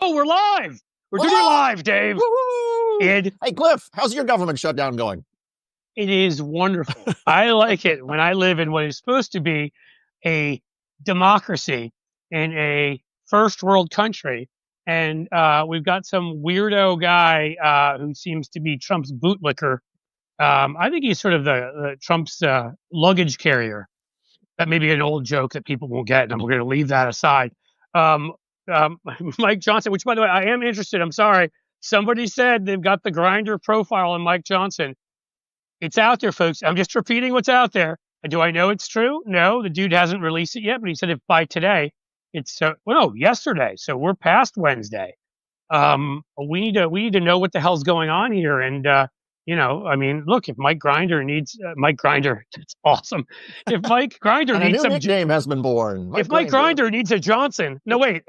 Oh, we're live. We're doing it live, Dave. Woo-hoo! Hey, Cliff, how's your government shutdown going? It is wonderful. I like it when I live in what is supposed to be a democracy in a first world country. And we've got some weirdo guy who seems to be Trump's bootlicker. I think he's sort of the Trump's luggage carrier. That may be an old joke that people won't get, and we're going to leave that aside. Um, Mike Johnson, which, by the way, I am interested. I'm sorry. Somebody said they've got the Grinder profile on Mike Johnson. It's out there, folks. I'm just repeating what's out there. Do I know it's true? No, the dude hasn't released it yet, but he said if by today, it's yesterday. So we're past Wednesday. We need to know what the hell's going on here. And I mean, look, if Mike Grinder needs Mike Grinder, it's awesome. If Mike Grinder and needs a new nickname has been born. Mike Grinder needs a Johnson. No, wait.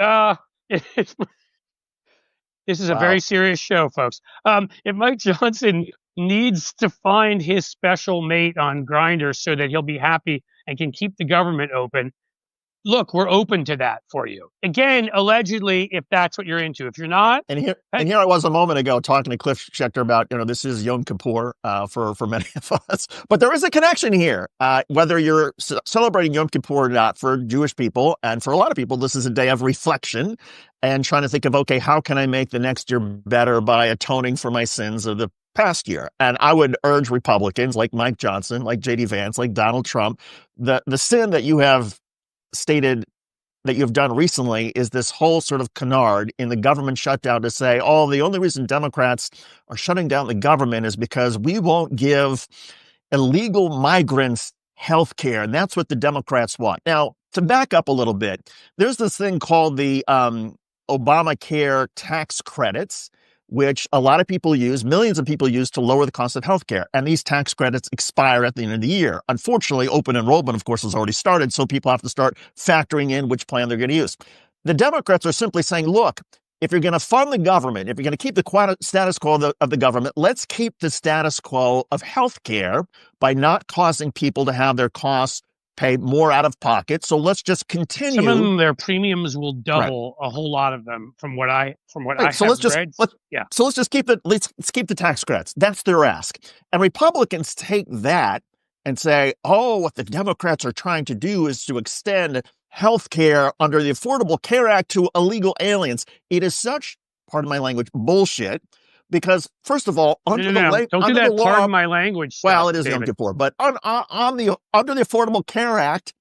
This is a very serious show, folks. If Mike Johnson needs to find his special mate on Grindr so that he'll be happy and can keep the government open, look, we're open to that for you. Again, allegedly, if that's what you're into. If you're not, and here I was a moment ago talking to Cliff Schechter about this is Yom Kippur for many of us, but there is a connection here. Whether you're celebrating Yom Kippur or not, for Jewish people and for a lot of people, this is a day of reflection and trying to think of, okay, how can I make the next year better by atoning for my sins of the past year? And I would urge Republicans like Mike Johnson, like J.D. Vance, like Donald Trump, the sin that you have stated that you've done recently is this whole sort of canard in the government shutdown to say, oh, the only reason Democrats are shutting down the government is because we won't give illegal migrants health care. And that's what the Democrats want. Now, to back up a little bit, there's this thing called the Obamacare tax credits, which a lot of people use, millions of people use to lower the cost of healthcare. And these tax credits expire at the end of the year. Unfortunately, open enrollment, of course, has already started, so people have to start factoring in which plan they're going to use. The Democrats are simply saying, look, if you're going to fund the government, if you're going to keep the status quo of the government, let's keep the status quo of healthcare by not causing people to have their costs pay more out of pocket. So let's just continue. Some of them, their premiums will double. Right. A whole lot of them, from what I so have let's just, read. So let's just keep let's keep the tax credits. That's their ask. And Republicans take that and say, oh, what the Democrats are trying to do is to extend health care under the Affordable Care Act to illegal aliens. It is such, pardon my language, bullshit. Because, first of all, don't do that. Pardon my language. Well, it is Yom Kippur, but under the Affordable Care Act,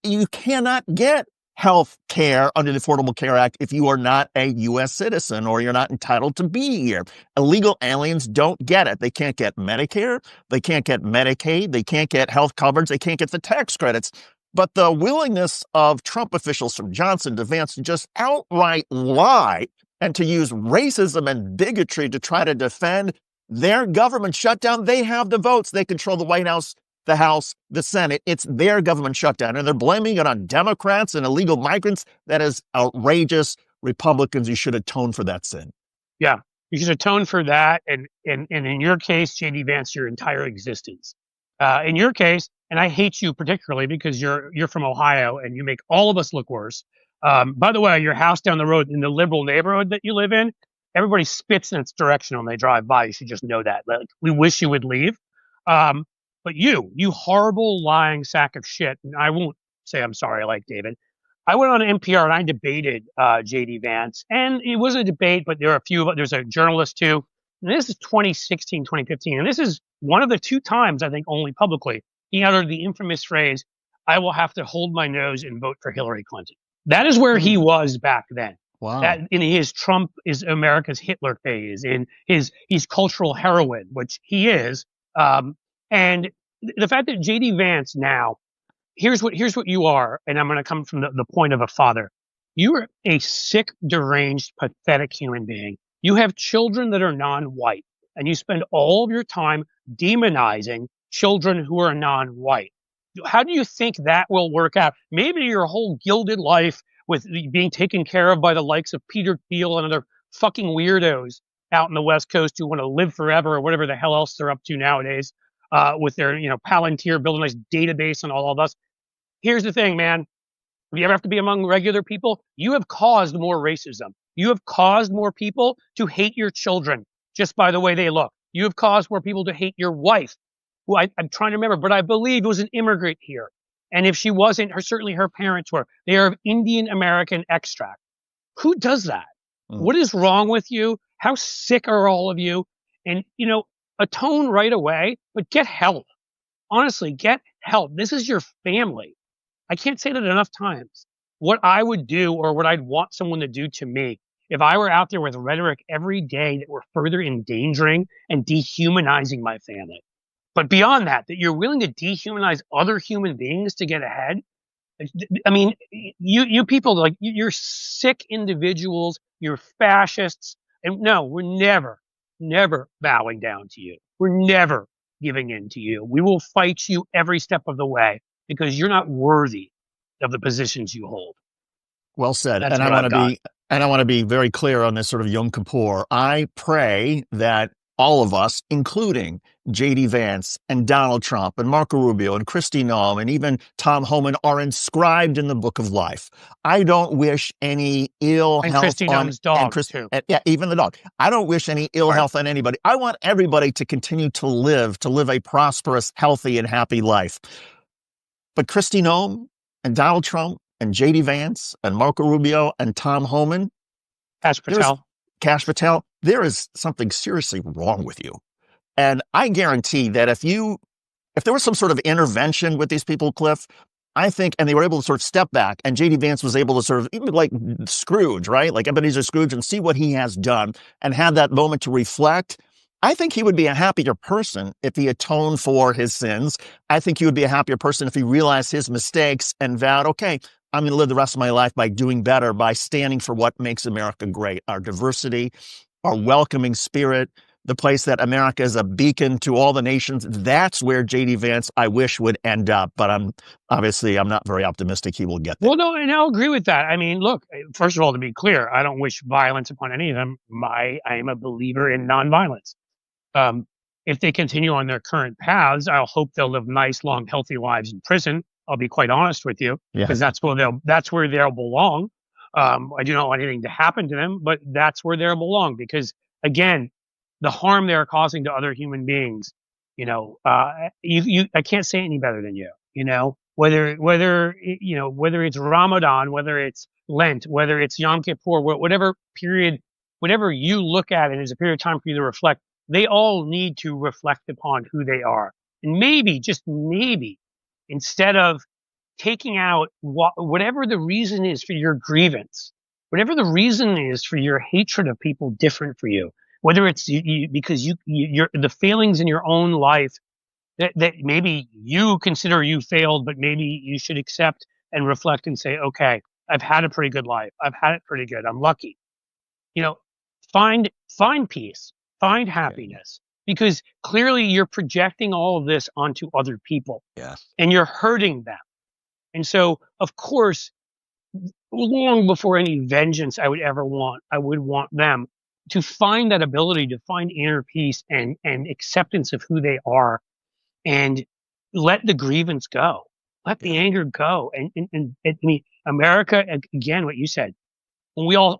you cannot get health care under the Affordable Care Act if you are not a U.S. citizen or you're not entitled to be here. Illegal aliens don't get it. They can't get Medicare, they can't get Medicaid, they can't get health coverage, they can't get the tax credits. But the willingness of Trump officials from Johnson to Vance to just outright lie and to use racism and bigotry to try to defend their government shutdown. They have the votes. They control the White House, the House, the Senate. It's their government shutdown. And they're blaming it on Democrats and illegal migrants. That is outrageous. Republicans, you should atone for that sin. Yeah, you should atone for that. And in your case, J.D. Vance, your entire existence. In your case, and I hate you particularly because you're from Ohio and you make all of us look worse. By the way, your house down the road in the liberal neighborhood that you live in, everybody spits in its direction when they drive by. You should just know that. Like, we wish you would leave. But you horrible lying sack of shit. And I won't say I'm sorry like David. I went on NPR and I debated J.D. Vance. And it wasn't a debate, but there's a journalist too. And this is 2016, 2015. And this is one of the two times, I think only publicly, he uttered the infamous phrase, I will have to hold my nose and vote for Hillary Clinton. That is where he was back then. Wow. That in his Trump is America's Hitler phase, in he's cultural heroin, which he is. And the fact that J.D. Vance now, here's what you are, and I'm going to come from the point of a father. You are a sick, deranged, pathetic human being. You have children that are non-white, and you spend all of your time demonizing children who are non-white. How do you think that will work out? Maybe your whole gilded life with being taken care of by the likes of Peter Thiel and other fucking weirdos out in the West Coast who want to live forever or whatever the hell else they're up to nowadays, with their, Palantir, build a nice database on all of us. Here's the thing, man. If you ever have to be among regular people, you have caused more racism. You have caused more people to hate your children just by the way they look. You have caused more people to hate your wife, who I'm trying to remember, but I believe was an immigrant here. And if she wasn't, certainly her parents were. They are of Indian American extract. Who does that? Mm. What is wrong with you? How sick are all of you? And, atone right away, but get help. Honestly, get help. This is your family. I can't say that enough times. What I would do or what I'd want someone to do to me if I were out there with rhetoric every day that were further endangering and dehumanizing my family. But beyond that, that you're willing to dehumanize other human beings to get ahead. I mean, you people, like, you're sick individuals. You're fascists. And no, we're never bowing down to you. We're never giving in to you. We will fight you every step of the way because you're not worthy of the positions you hold. Well said. That's what I've got. And I want to be very clear on this sort of Yom Kippur. I pray that all of us, including J.D. Vance and Donald Trump and Marco Rubio and Kristi Noem and even Tom Homan, are inscribed in the book of life. I don't wish any ill And health Kristi on Noem's dog, too. yeah, even the dog. I don't wish any ill Right. health on anybody. I want everybody to continue to live a prosperous, healthy, and happy life. But Kristi Noem and Donald Trump and J.D. Vance and Marco Rubio and Tom Homan, Kash Patel, there is something seriously wrong with you. And I guarantee that if there was some sort of intervention with these people, Cliff, I think, and they were able to sort of step back, and J.D. Vance was able to sort of, even like Scrooge, right? Like Ebenezer Scrooge, and see what he has done and have that moment to reflect. I think he would be a happier person if he atoned for his sins. I think he would be a happier person if he realized his mistakes and vowed, okay, I'm going to live the rest of my life by doing better, by standing for what makes America great, our diversity, our welcoming spirit, the place that America is a beacon to all the nations. That's where J.D. Vance, I wish, would end up. But I'm not very optimistic he will get there. Well, no, and I'll agree with that. I mean, look, first of all, to be clear, I don't wish violence upon any of them. I am a believer in nonviolence. Um, if they continue on their current paths, I'll hope they'll live nice, long, healthy lives in prison. I'll be quite honest with you, because that's where they'll belong. I do not want anything to happen to them, but that's where they'll belong. Because again, the harm they're causing to other human beings, I can't say any better than you. Whether it's Ramadan, whether it's Lent, whether it's Yom Kippur, whatever period, whatever you look at it as a period of time for you to reflect, they all need to reflect upon who they are. And maybe, just maybe, instead of taking out whatever the reason is for your grievance, whatever the reason is for your hatred of people different for you, whether it's because you're the failings in your own life that maybe you consider you failed, but maybe you should accept and reflect and say, okay, I've had a pretty good life. I've had it pretty good. I'm lucky. Find peace, find happiness, because clearly you're projecting all of this onto other people. Yes. And you're hurting them. And so, of course, long before any vengeance I would ever want, I would want them to find that ability to find inner peace and acceptance of who they are, and let the grievance go, let the anger go. And I mean, America, again, what you said, when I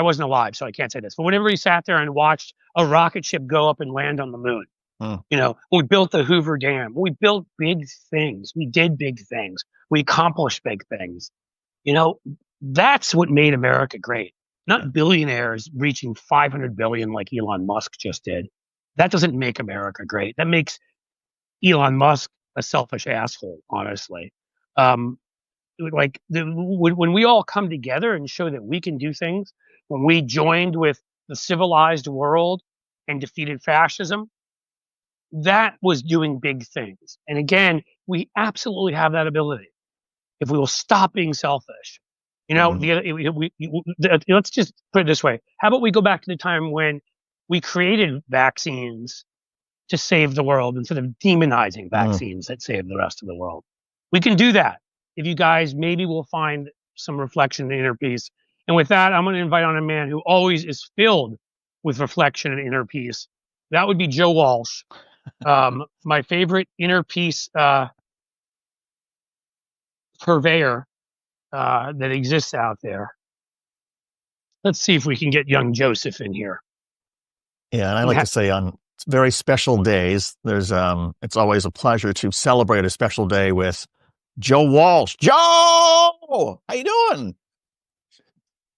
wasn't alive, so I can't say this, but when everybody sat there and watched a rocket ship go up and land on the moon, we built the Hoover Dam, we built big things, we did big things, we accomplished big things. That's what made America great. Not billionaires reaching 500 billion like Elon Musk just did. That doesn't make America great. That makes Elon Musk a selfish asshole, honestly. When we all come together and show that we can do things, when we joined with the civilized world and defeated fascism, that was doing big things. And again, we absolutely have that ability if we will stop being selfish. Let's just put it this way. How about we go back to the time when we created vaccines to save the world instead of demonizing vaccines that save the rest of the world? We can do that if you guys maybe will find some reflection and inner peace. And with that, I'm going to invite on a man who always is filled with reflection and inner peace. That would be Joe Walsh, my favorite inner peace purveyor that exists out there. Let's see if we can get young Joseph in here. Yeah, and I like to say on very special days, there's it's always a pleasure to celebrate a special day with Joe Walsh. Joe, how you doing?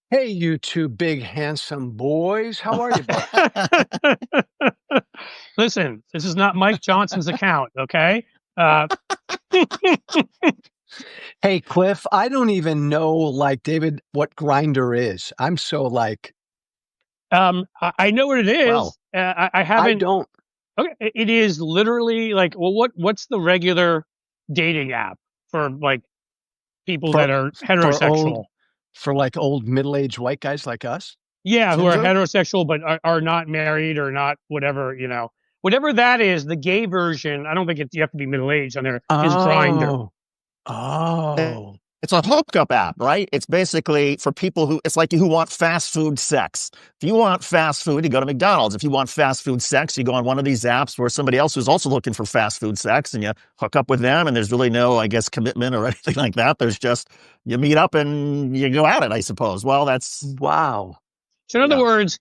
Hey, you two big handsome boys. How are you, boys? Listen, this is not Mike Johnson's account, okay? Uh, Hey, Cliff, I don't even know, like, David, what Grinder is. I'm so like, I know what it is. Wow. I I haven't. don't Okay, it is literally like, well, what's the regular dating app for like people for that are for heterosexual? old for like old middle-aged white guys like us. Yeah, who are Ginger? heterosexual but are not married or not whatever, whatever that is. The gay version, I don't think you have to be middle aged on there. Is Grinder. Oh, oh, It's a hookup app, right? It's basically for people it's like who want fast food sex. If you want fast food, you go to McDonald's. If you want fast food sex, you go on one of these apps where somebody else who's also looking for fast food sex and you hook up with them. And there's really no, I guess, commitment or anything like that. There's just, you meet up and you go at it, I suppose. Well, that's, wow. So in other words,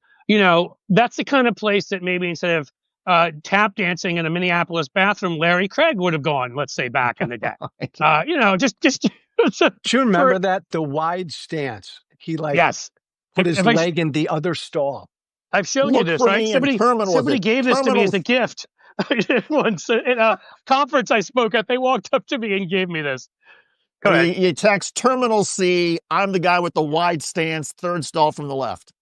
that's the kind of place that maybe instead of tap dancing in a Minneapolis bathroom, Larry Craig would have gone, let's say, back in the day. Just Do you remember for, that? The wide stance. He like yes. put his If leg in the other stall. I've shown you look this, for right? me in Somebody gave this to me as a gift. Once in a conference I spoke at, they walked up to me and gave me this. Go ahead. You text Terminal C. I'm the guy with the wide stance, third stall from the left.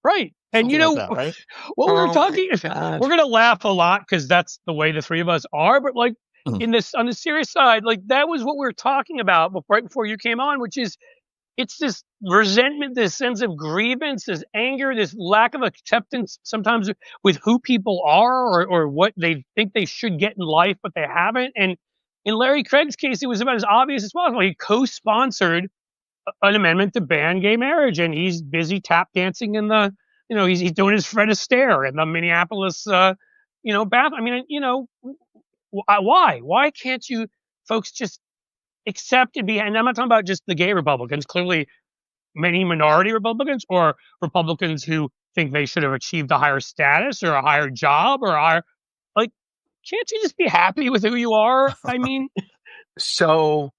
Right. And Something like that, right? what we were Oh, talking, God. we're going to laugh a lot because that's the way the three of us are. But like Mhm. on the serious side, like that was what we were talking about right before you came on, which is it's this resentment, this sense of grievance, this anger, this lack of acceptance sometimes with who people are or what they think they should get in life, but they haven't. And in Larry Craig's case, it was about as obvious as possible. He co-sponsored an amendment to ban gay marriage, and he's busy tap dancing in the, he's doing his Fred Astaire in the Minneapolis, bath. I mean, why can't you folks just accept and be? And I'm not talking about just the gay Republicans. Clearly, many minority Republicans or Republicans who think they should have achieved a higher status or a higher job or a higher, like, can't you just be happy with who you are? I mean, So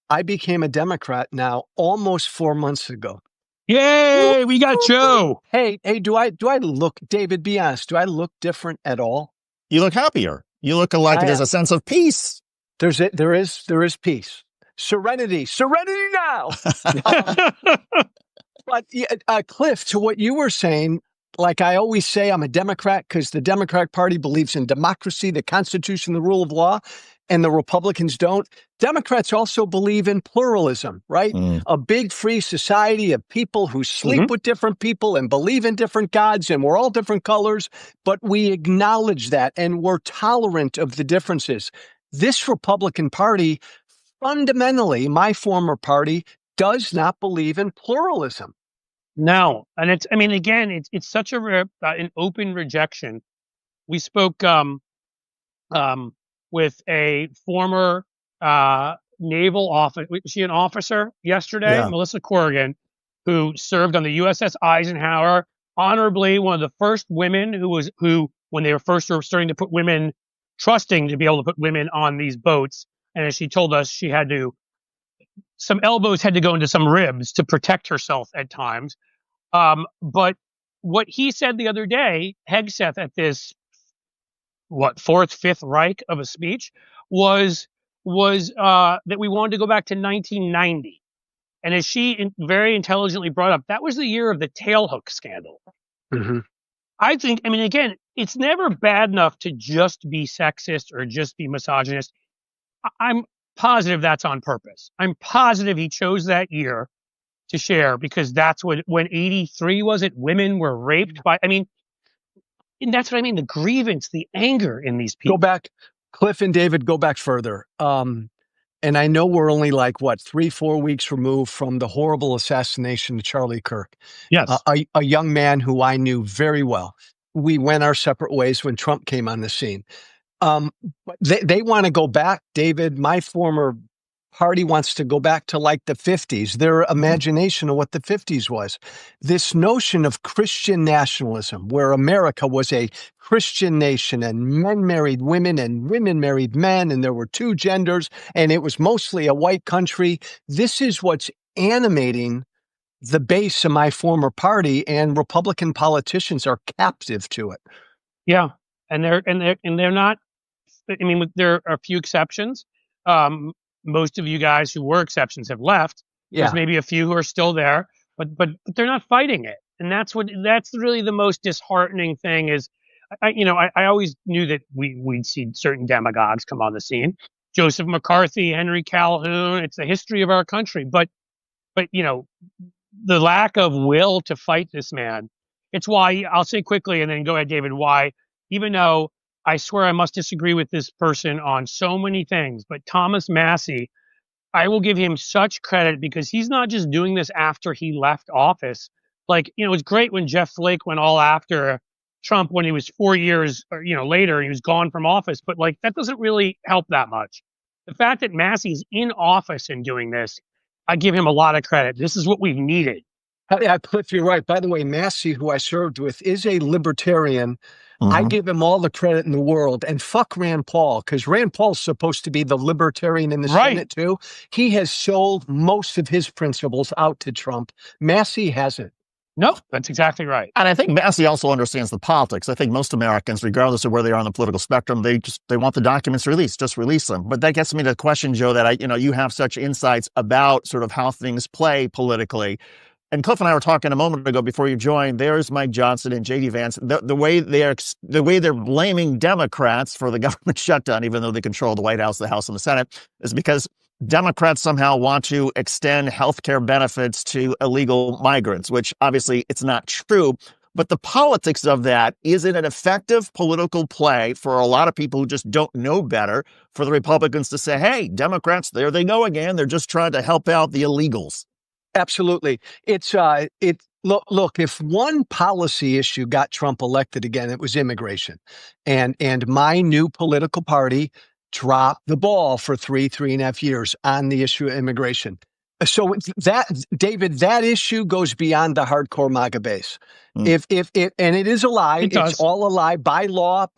I became a Democrat now almost 4 months ago. yay, we got Joe. Hey, do I look, David, be honest, do I look different at all? You look happier. You look like there's a sense of peace. There is peace. Serenity now. But Cliff, to what you were saying, like I always say, I'm a Democrat because the Democratic Party believes in democracy, the Constitution, the rule of law, and the Republicans don't. Democrats also believe in pluralism, right? A big free society of people who sleep with different people and believe in different gods, and we're all different colors, but we acknowledge that and we're tolerant of the differences. This Republican Party, fundamentally, my former party, does not believe in pluralism. No, and it's such an open rejection. We spoke with a former naval officer. Was she an officer yesterday? Yeah. Melissa Corrigan, who served on the USS Eisenhower, honorably one of the first women who when they were first starting to put women, trusting to be able to put women on these boats. And as she told us, some elbows had to go into some ribs to protect herself at times. But what he said the other day, Hegseth, at this fourth, fifth Reich of a speech, was that we wanted to go back to 1990. And as she very intelligently brought up, that was the year of the tailhook scandal. Mm-hmm. I think, again, it's never bad enough to just be sexist or just be misogynist. I'm positive that's on purpose. I'm positive he chose that year to share because that's when 83 was it? Women were raped by, and that's what I mean. The grievance, the anger in these people. Go back, Cliff and David, go back further. And I know we're only 3-4 weeks removed from the horrible assassination of Charlie Kirk. Yes. A young man who I knew very well. We went our separate ways when Trump came on the scene. But they want to go back. David, my former party wants to go back to like the 50s, their imagination of what the 50s was. This notion of Christian nationalism, where America was a Christian nation and men married women and women married men, and there were two genders, and it was mostly a white country. This is what's animating the base of my former party, and Republican politicians are captive to it. Yeah, and they're not. I mean, there are a few exceptions. Most of you guys who were exceptions have left. Yeah. There's maybe a few who are still there, but they're not fighting it, and that's really the most disheartening thing. Is I always knew that we'd see certain demagogues come on the scene. Joseph McCarthy, Henry Calhoun. It's the history of our country, but the lack of will to fight this man. It's why I'll say quickly, and then go ahead, David. Why, even though I swear I must disagree with this person on so many things, but Thomas Massie, I will give him such credit because he's not just doing this after he left office. Like, it was great when Jeff Flake went all after Trump when he was 4 years, or, later, he was gone from office. But like, that doesn't really help that much. The fact that Massey's in office and doing this, I give him a lot of credit. This is what we've needed. Yeah, Cliff, you're right. By the way, Massey, who I served with, is a libertarian. I give him all the credit in the world. And fuck Rand Paul, because Rand Paul's supposed to be the libertarian in the Senate, too. He has sold most of his principles out to Trump. Massey hasn't. Nope, that's exactly right. And I think Massey also understands the politics. I think most Americans, regardless of where they are on the political spectrum, they want the documents released. Just release them. But that gets me to the question, Joe, that you have such insights about sort of how things play politically. And Cliff and I were talking a moment ago before you joined. There's Mike Johnson and J.D. Vance. The way they're blaming Democrats for the government shutdown, even though they control the White House, the House, and the Senate, is because Democrats somehow want to extend health care benefits to illegal migrants, which obviously it's not true. But the politics of that, is it an effective political play for a lot of people who just don't know better, for the Republicans to say, hey, Democrats, there they go again. They're just trying to help out the illegals. Absolutely. Look, if one policy issue got Trump elected again, it was immigration. And my new political party dropped the ball for 3.5 years on the issue of immigration. So that, David, that issue goes beyond the hardcore MAGA base. And it is a lie. It's all a lie. By law,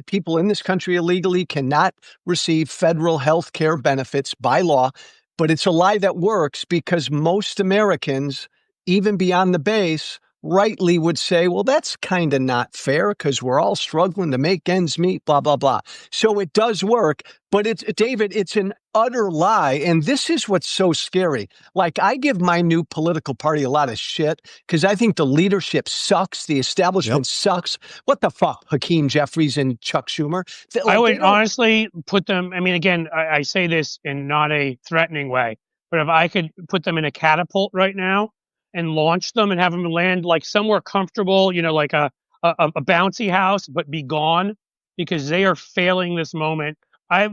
people in this country illegally cannot receive federal health care benefits by law. But it's a lie that works because most Americans, even beyond the base, rightly would say, well, that's kind of not fair because we're all struggling to make ends meet, blah, blah, blah. So it does work. But David, it's an utter lie. And this is what's so scary. Like, I give my new political party a lot of shit because I think the leadership sucks. The establishment sucks. What the fuck, Hakeem Jeffries and Chuck Schumer? I would honestly put them, I mean, again, I say this in not a threatening way, but if I could put them in a catapult right now and launch them and have them land like somewhere comfortable, like a bouncy house, but be gone, because they are failing this moment. I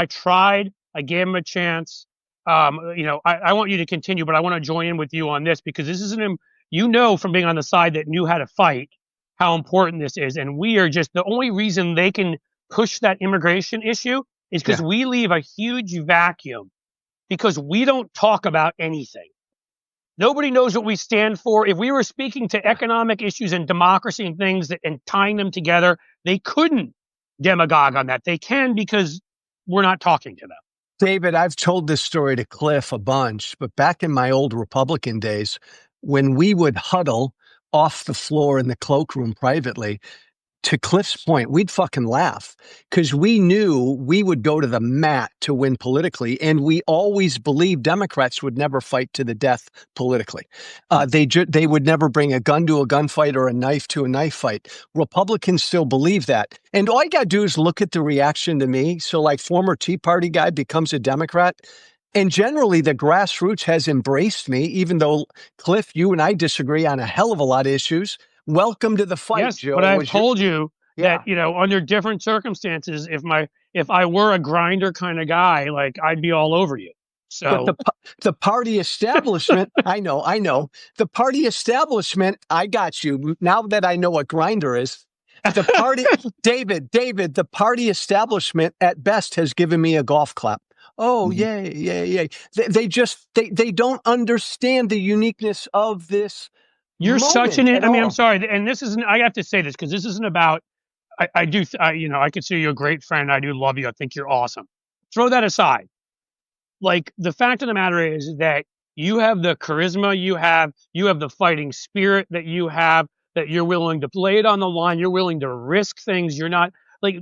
tried, I gave them a chance. I want you to continue, but I want to join in with you on this because this isn't, from being on the side that knew how to fight, how important this is. And we are just, the only reason they can push that immigration issue is because we leave a huge vacuum because we don't talk about anything. Nobody knows what we stand for. If we were speaking to economic issues and democracy and things and tying them together, they couldn't demagogue on that. They can because we're not talking to them. David, I've told this story to Cliff a bunch, but back in my old Republican days, when we would huddle off the floor in the cloakroom privately, to Cliff's point, we'd fucking laugh because we knew we would go to the mat to win politically. And we always believed Democrats would never fight to the death politically. They would never bring a gun to a gunfight or a knife to a knife fight. Republicans still believe that. And all you got to do is look at the reaction to me. So like former Tea Party guy becomes a Democrat. And generally, the grassroots has embraced me, even though, Cliff, you and I disagree on a hell of a lot of issues. Welcome to the fight, yes, Joe. But I've told you that, under different circumstances, if I were a grinder kind of guy, like I'd be all over you. So but the party establishment, I know. The party establishment, I got you. Now that I know what grinder is, The party, David, the party establishment at best has given me a golf clap. Oh, yay, yay, yay. They don't understand the uniqueness of this You're such moment an, at I mean, I'm all. sorry. And this isn't, I have to say this because this isn't about, you know, I consider you a great friend. I do love you. I think you're awesome. Throw that aside. Like the fact of the matter is that you have the charisma you have the fighting spirit that you have, that you're willing to lay it on the line. You're willing to risk things. You're not like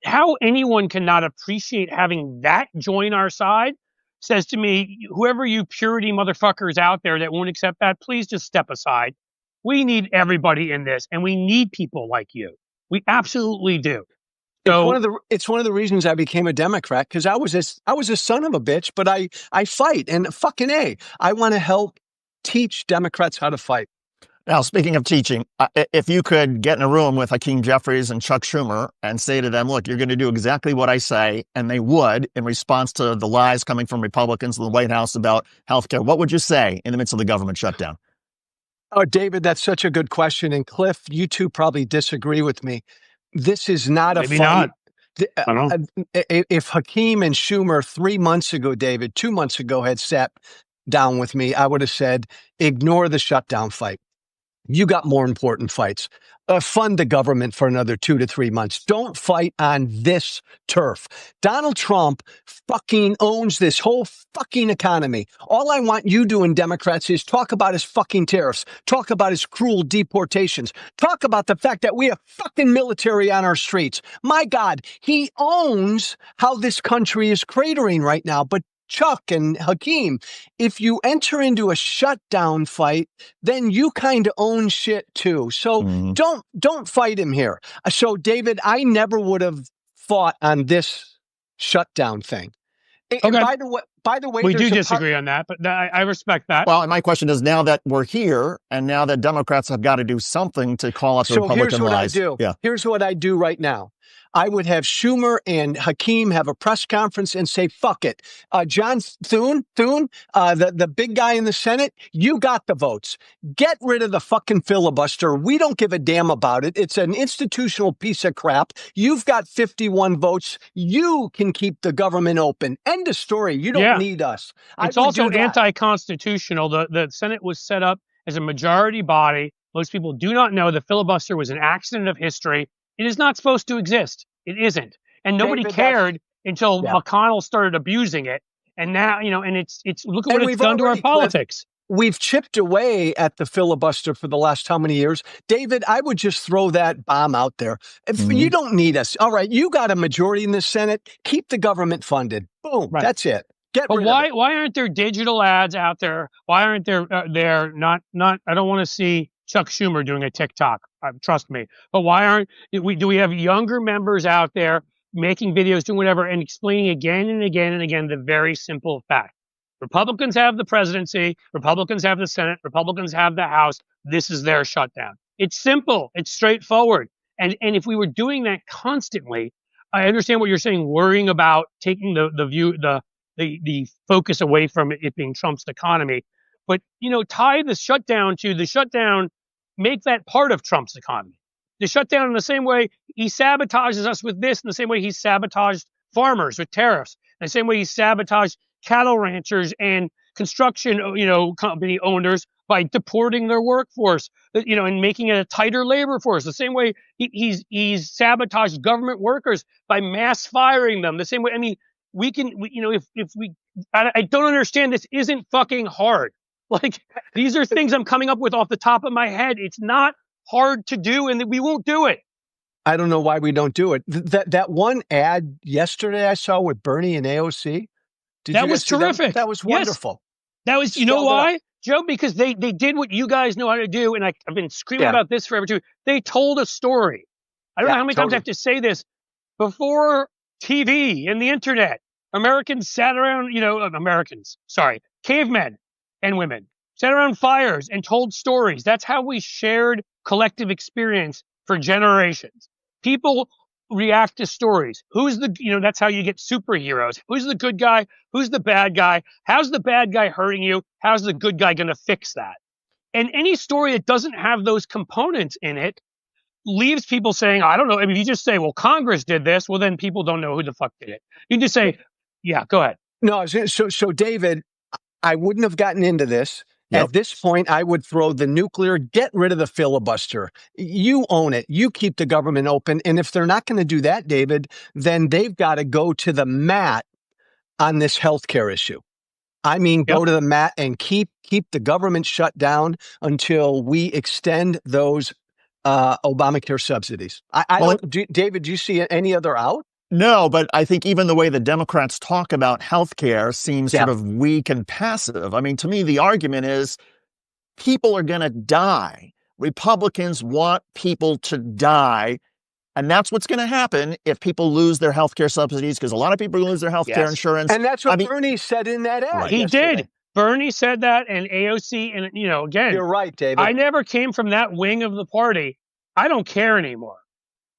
how anyone cannot appreciate having that join our side says to me, whoever you purity motherfuckers out there that won't accept that, please just step aside. We need everybody in this and we need people like you. We absolutely do. So It's one of the reasons I became a Democrat, because I was a son of a bitch, but I fight, and fucking A, I want to help teach Democrats how to fight. Now, speaking of teaching, if you could get in a room with Hakeem Jeffries and Chuck Schumer and say to them, look, you're going to do exactly what I say, and they would in response to the lies coming from Republicans in the White House about healthcare, what would you say in the midst of the government shutdown? Oh, David, that's such a good question. And Cliff, you two probably disagree with me. This is not maybe a fight. not. I don't know. If Hakeem and Schumer 3 months ago, David, 2 months ago, had sat down with me, I would have said, ignore the shutdown fight. You got more important fights. Fund the government for another 2 to 3 months. Don't fight on this turf. Donald Trump fucking owns this whole fucking economy. All I want you doing, Democrats, is talk about his fucking tariffs. Talk about his cruel deportations. Talk about the fact that we have fucking military on our streets. My God, he owns how this country is cratering right now. But Chuck and Hakeem, if you enter into a shutdown fight, then you kind of own shit too. So don't fight him here. So David, I never would have fought on this shutdown thing. Okay. And by the way, we do disagree on that, but I respect that. Well, and my question is, now that we're here and now that Democrats have got to do something to call out the Republican lies. Here's what I do. Yeah. Here's what I do right now. I would have Schumer and Hakeem have a press conference and say, fuck it. John Thune, the big guy in the Senate, you got the votes. Get rid of the fucking filibuster. We don't give a damn about it. It's an institutional piece of crap. You've got 51 votes. You can keep the government open. End of story. You don't need us. It's also anti-constitutional. The Senate was set up as a majority body. Most people do not know the filibuster was an accident of history. It is not supposed to exist. It isn't. And nobody cared until McConnell started abusing it. And now, you know, and it's look at what it's done to our politics. We've chipped away at the filibuster for the last how many years? David, I would just throw that bomb out there. If you don't need us. All right, you got a majority in the Senate. Keep the government funded. Boom. Right. That's it. But why aren't there digital ads out there? Why aren't there not I don't want to see Chuck Schumer doing a TikTok. Trust me. But why do we have younger members out there making videos, doing whatever, and explaining again and again and again the very simple fact? Republicans have the presidency. Republicans have the Senate. Republicans have the House. This is their shutdown. It's simple. It's straightforward. And if we were doing that constantly, I understand what you're saying, worrying about taking the focus away from it being Trump's economy. But, you know, tie the shutdown to the shutdown, make that part of Trump's economy. The shutdown in the same way he sabotages us with this, in the same way he sabotaged farmers with tariffs, in the same way he sabotaged cattle ranchers and construction, you know, company owners by deporting their workforce, you know, and making it a tighter labor force. The same way he's sabotaged government workers by mass firing them. The same way, I mean, I don't understand. This isn't fucking hard. Like, these are things I'm coming up with off the top of my head. It's not hard to do, and we won't do it. I don't know why we don't do it. That one ad yesterday I saw with Bernie and AOC. That was terrific. That was wonderful. Yes. That was, you know why, Joe? Because they did what you guys know how to do, and I've been screaming about this forever too. They told a story. I don't know how many times I have to say this. Before TV and the internet, Americans sat around, cavemen and women sat around fires and told stories. That's how we shared collective experience for generations. People react to stories. That's how you get superheroes. Who's the good guy? Who's the bad guy? How's the bad guy hurting you? How's the good guy going to fix that? And any story that doesn't have those components in it leaves people saying, I don't know. I mean, you just say, well, Congress did this. Well, then people don't know who the fuck did it. You just say, yeah, go ahead. No, so David, I wouldn't have gotten into this. Yep. At this point, I would throw the nuclear, get rid of the filibuster. You own it. You keep the government open. And if they're not going to do that, David, then they've got to go to the mat on this healthcare issue. I mean, go to the mat and keep the government shut down until we extend those Obamacare subsidies. David, do you see any other out? No, but I think even the way the Democrats talk about healthcare seems sort of weak and passive. I mean, to me, the argument is people are going to die. Republicans want people to die. And that's what's going to happen if people lose their healthcare subsidies, because a lot of people lose their healthcare insurance. And that's what Bernie said in that ad. He did. Bernie said that, and AOC, and again, you're right, David. I never came from that wing of the party. I don't care anymore.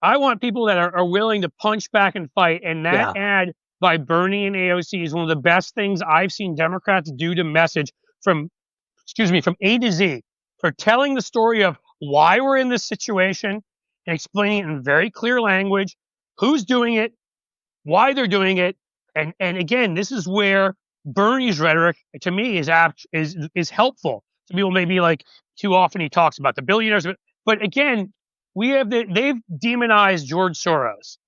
I want people that are willing to punch back and fight. And that ad by Bernie and AOC is one of the best things I've seen Democrats do to message from A to Z, for telling the story of why we're in this situation and explaining it in very clear language, who's doing it, why they're doing it. And again, this is where Bernie's rhetoric, to me, is helpful. Some people may be like, too often he talks about the billionaires. But again, they've demonized George Soros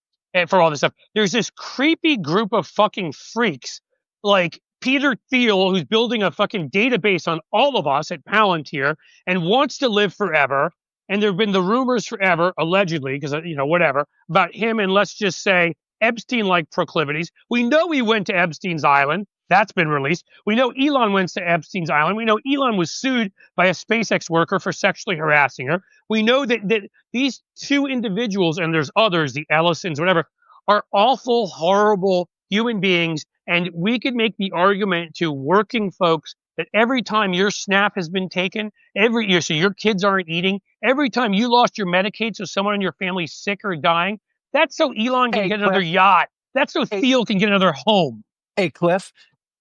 for all this stuff. There's this creepy group of fucking freaks like Peter Thiel, who's building a fucking database on all of us at Palantir and wants to live forever. And there have been the rumors forever, allegedly, because, whatever, about him and, let's just say, Epstein-like proclivities. We know he went to Epstein's Island. That's been released. We know Elon went to Epstein's Island. We know Elon was sued by a SpaceX worker for sexually harassing her. We know that these two individuals, and there's others, the Ellisons, whatever, are awful, horrible human beings. And we could make the argument to working folks that every time your SNAP has been taken, every year, so your kids aren't eating, every time you lost your Medicaid so someone in your family's sick or dying, that's so Elon can get another yacht. That's so Thiel can get another home. Hey, Cliff.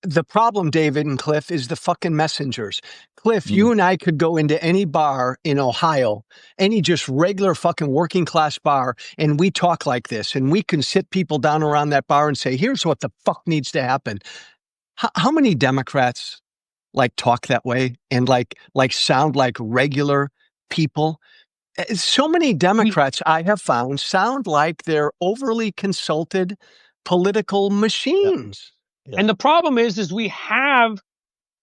The problem, David and Cliff, is the fucking messengers. Cliff, you and I could go into any bar in Ohio, any just regular fucking working class bar, and we talk like this, and we can sit people down around that bar and say, here's what the fuck needs to happen. How many Democrats talk that way and like sound like regular people? So many Democrats I have found sound like they're overly consulted political machines. Yeah. And the problem is we have,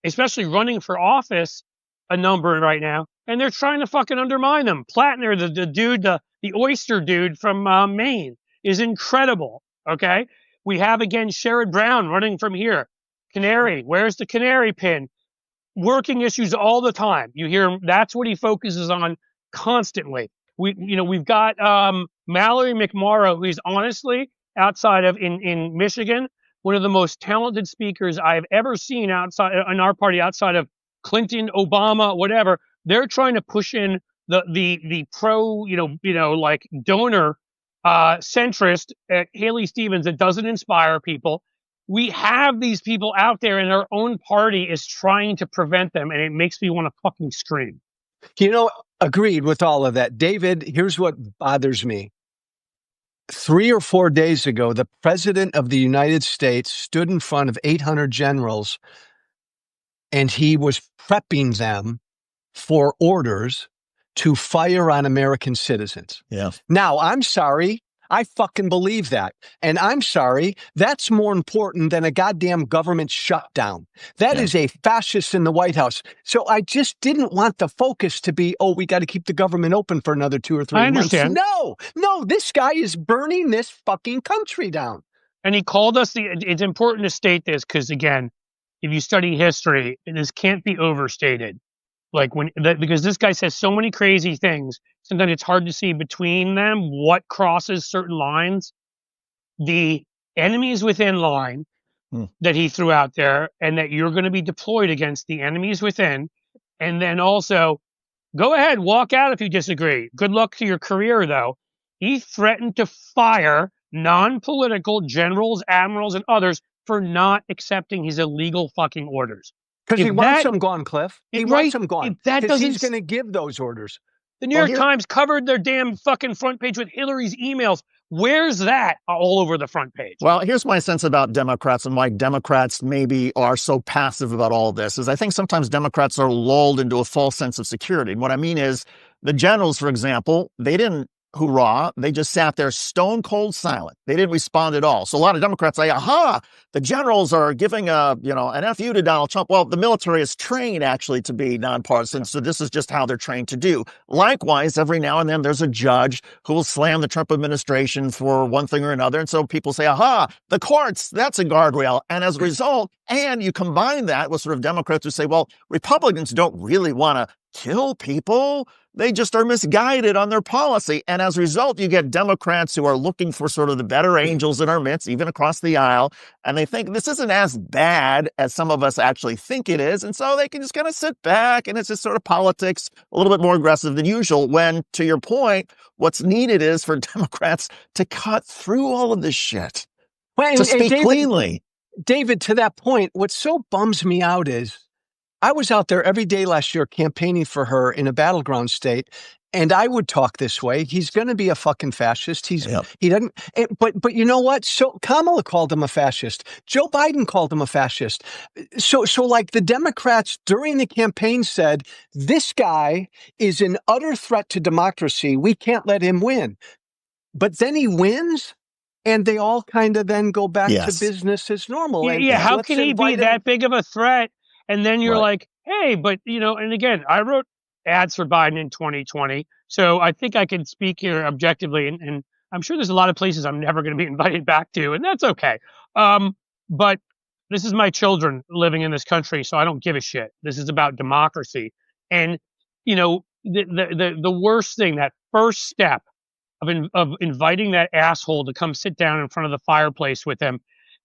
especially running for office, a number right now, and they're trying to fucking undermine them. Plattner, the dude, the oyster dude from Maine, is incredible. Okay, we have again Sherrod Brown running from here. Canary, where's the canary pin? Working issues all the time. You hear him. That's what he focuses on constantly. We've got Mallory McMorrow, who's honestly outside of in Michigan, one of the most talented speakers I've ever seen outside in our party, outside of Clinton, Obama, whatever. They're trying to push in the pro, donor centrist Haley Stevens that doesn't inspire people. We have these people out there, and our own party is trying to prevent them, and it makes me want to fucking scream. Agreed with all of that. David, here's what bothers me. 3 or 4 days ago, the president of the United States stood in front of 800 generals, and he was prepping them for orders to fire on American citizens. Yeah. Now, I'm sorry. I fucking believe that. And I'm sorry, that's more important than a goddamn government shutdown. That is a fascist in the White House. So I just didn't want the focus to be, we got to keep the government open for another 2 or 3 months. I understand. No, this guy is burning this fucking country down. And he called us it's important to state this because, again, if you study history, this can't be overstated. Because this guy says so many crazy things, sometimes it's hard to see between them what crosses certain lines. The enemies within line that he threw out there, and that you're going to be deployed against the enemies within. And then also, go ahead, walk out if you disagree. Good luck to your career, though. He threatened to fire non-political generals, admirals, and others for not accepting his illegal fucking orders. Because he wants them gone, Cliff. He wants them gone. Because he's going to give those orders. The New Well, York Times covered their damn fucking front page with Hillary's emails. Where's that all over the front page? Well, here's my sense about Democrats and why Democrats maybe are so passive about all this is I think sometimes Democrats are lulled into a false sense of security. And what I mean is the generals, for example, they didn't hoorah. They just sat there stone cold silent. They didn't respond at all. So a lot of Democrats say, aha, the generals are giving an FU to Donald Trump. Well, the military is trained actually to be nonpartisan. So this is just how they're trained to do. Likewise, every now and then there's a judge who will slam the Trump administration for one thing or another. And so people say, aha, the courts, that's a guardrail. And as a result, and you combine that with sort of Democrats who say, well, Republicans don't really want to kill people. They just are misguided on their policy. And as a result, you get Democrats who are looking for sort of the better angels in our midst, even across the aisle. And they think this isn't as bad as some of us actually think it is. And so they can just kind of sit back and it's just sort of politics, a little bit more aggressive than usual. When, to your point, what's needed is for Democrats to cut through all of this shit, to speak cleanly. David, to that point, what so bums me out is I was out there every day last year campaigning for her in a battleground state, and I would talk this way. He's going to be a fucking fascist. He doesn't. But you know what? So Kamala called him a fascist. Joe Biden called him a fascist. So like the Democrats during the campaign said, this guy is an utter threat to democracy. We can't let him win. But then he wins. And they all kind of then go back to business as normal. Yeah, how can he be that big of a threat? And then you're like, hey, but, and again, I wrote ads for Biden in 2020. So I think I can speak here objectively. And I'm sure there's a lot of places I'm never going to be invited back to, and that's okay. But this is my children living in this country, so I don't give a shit. This is about democracy. And, the worst thing, that first step of inviting that asshole to come sit down in front of the fireplace with him,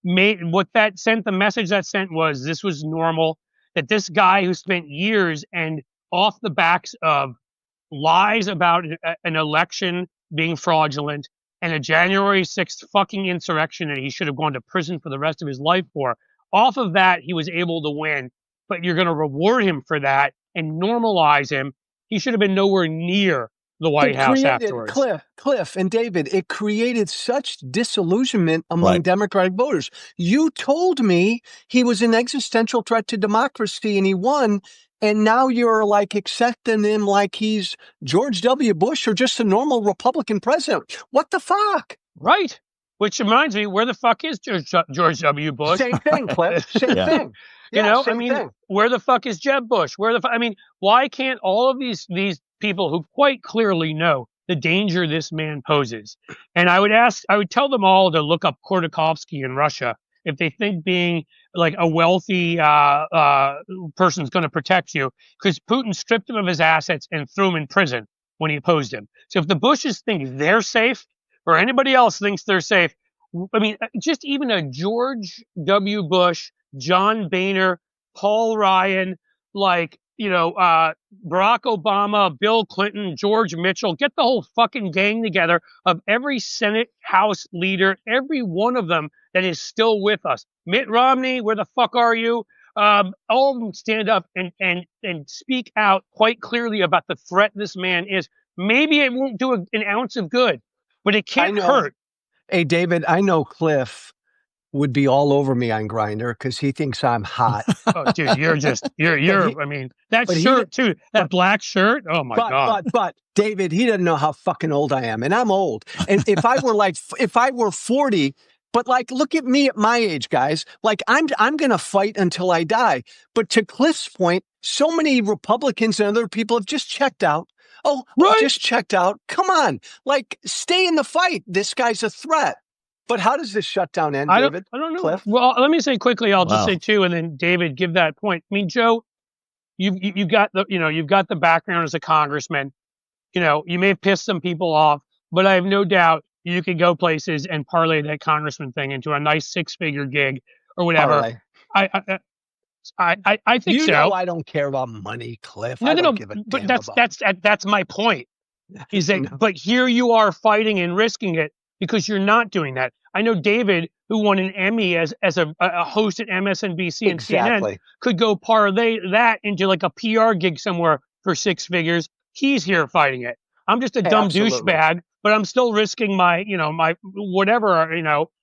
the message that sent was this was normal, that this guy who spent years and off the backs of lies about an election being fraudulent and a January 6th fucking insurrection that he should have gone to prison for the rest of his life for, off of that, he was able to win. But you're going to reward him for that and normalize him. He should have been nowhere near the White House afterwards. Cliff and David, it created such disillusionment among Democratic voters. You told me he was an existential threat to democracy and he won, and now you're like accepting him like he's George W. Bush or just a normal Republican president. What the fuck? Right. Which reminds me, where the fuck is George W. Bush? Same thing, Cliff. Same thing. Thing. Where the fuck is Jeb Bush? Why can't all of these people who quite clearly know the danger this man poses? And I would tell them all to look up Khodorkovsky in Russia if they think being like a wealthy person's going to protect you, because Putin stripped him of his assets and threw him in prison when he opposed him. So if the Bushes think they're safe, or anybody else thinks they're safe, just even a George W. Bush, John Boehner, Paul Ryan, Barack Obama, Bill Clinton, George Mitchell, get the whole fucking gang together of every Senate, House leader, every one of them that is still with us. Mitt Romney, where the fuck are you? All of them stand up and speak out quite clearly about the threat this man is. Maybe it won't do an ounce of good, but it can't hurt. Hey, David, I know Cliff would be all over me on Grindr because he thinks I'm hot. Oh, dude, that shirt too, that black shirt. Oh my God. But David, he doesn't know how fucking old I am, and I'm old. And if I were 40, but like, look at me at my age, guys. Like, I'm going to fight until I die. But to Cliff's point, so many Republicans and other people have just checked out. Oh, right. Just checked out. Come on. Like, stay in the fight. This guy's a threat. But how does this shutdown end, David? I don't know. Cliff? Well, let me say quickly, I'll just say too, and then David, give that point. I mean, Joe, you've got the background as a congressman. You may have pissed some people off, but I have no doubt you could go places and parlay that congressman thing into a nice 6-figure gig or whatever. Parlay. I think so. I don't care about money, Cliff. No. But that's my point. Is that? But here you are fighting and risking it because you're not doing that. I know David, who won an Emmy as a host at MSNBC and CNN, could go parlay that into like a PR gig somewhere for 6 figures. he's here fighting it. I'm just a dumb Absolutely. douchebag, but I'm still risking my, my whatever,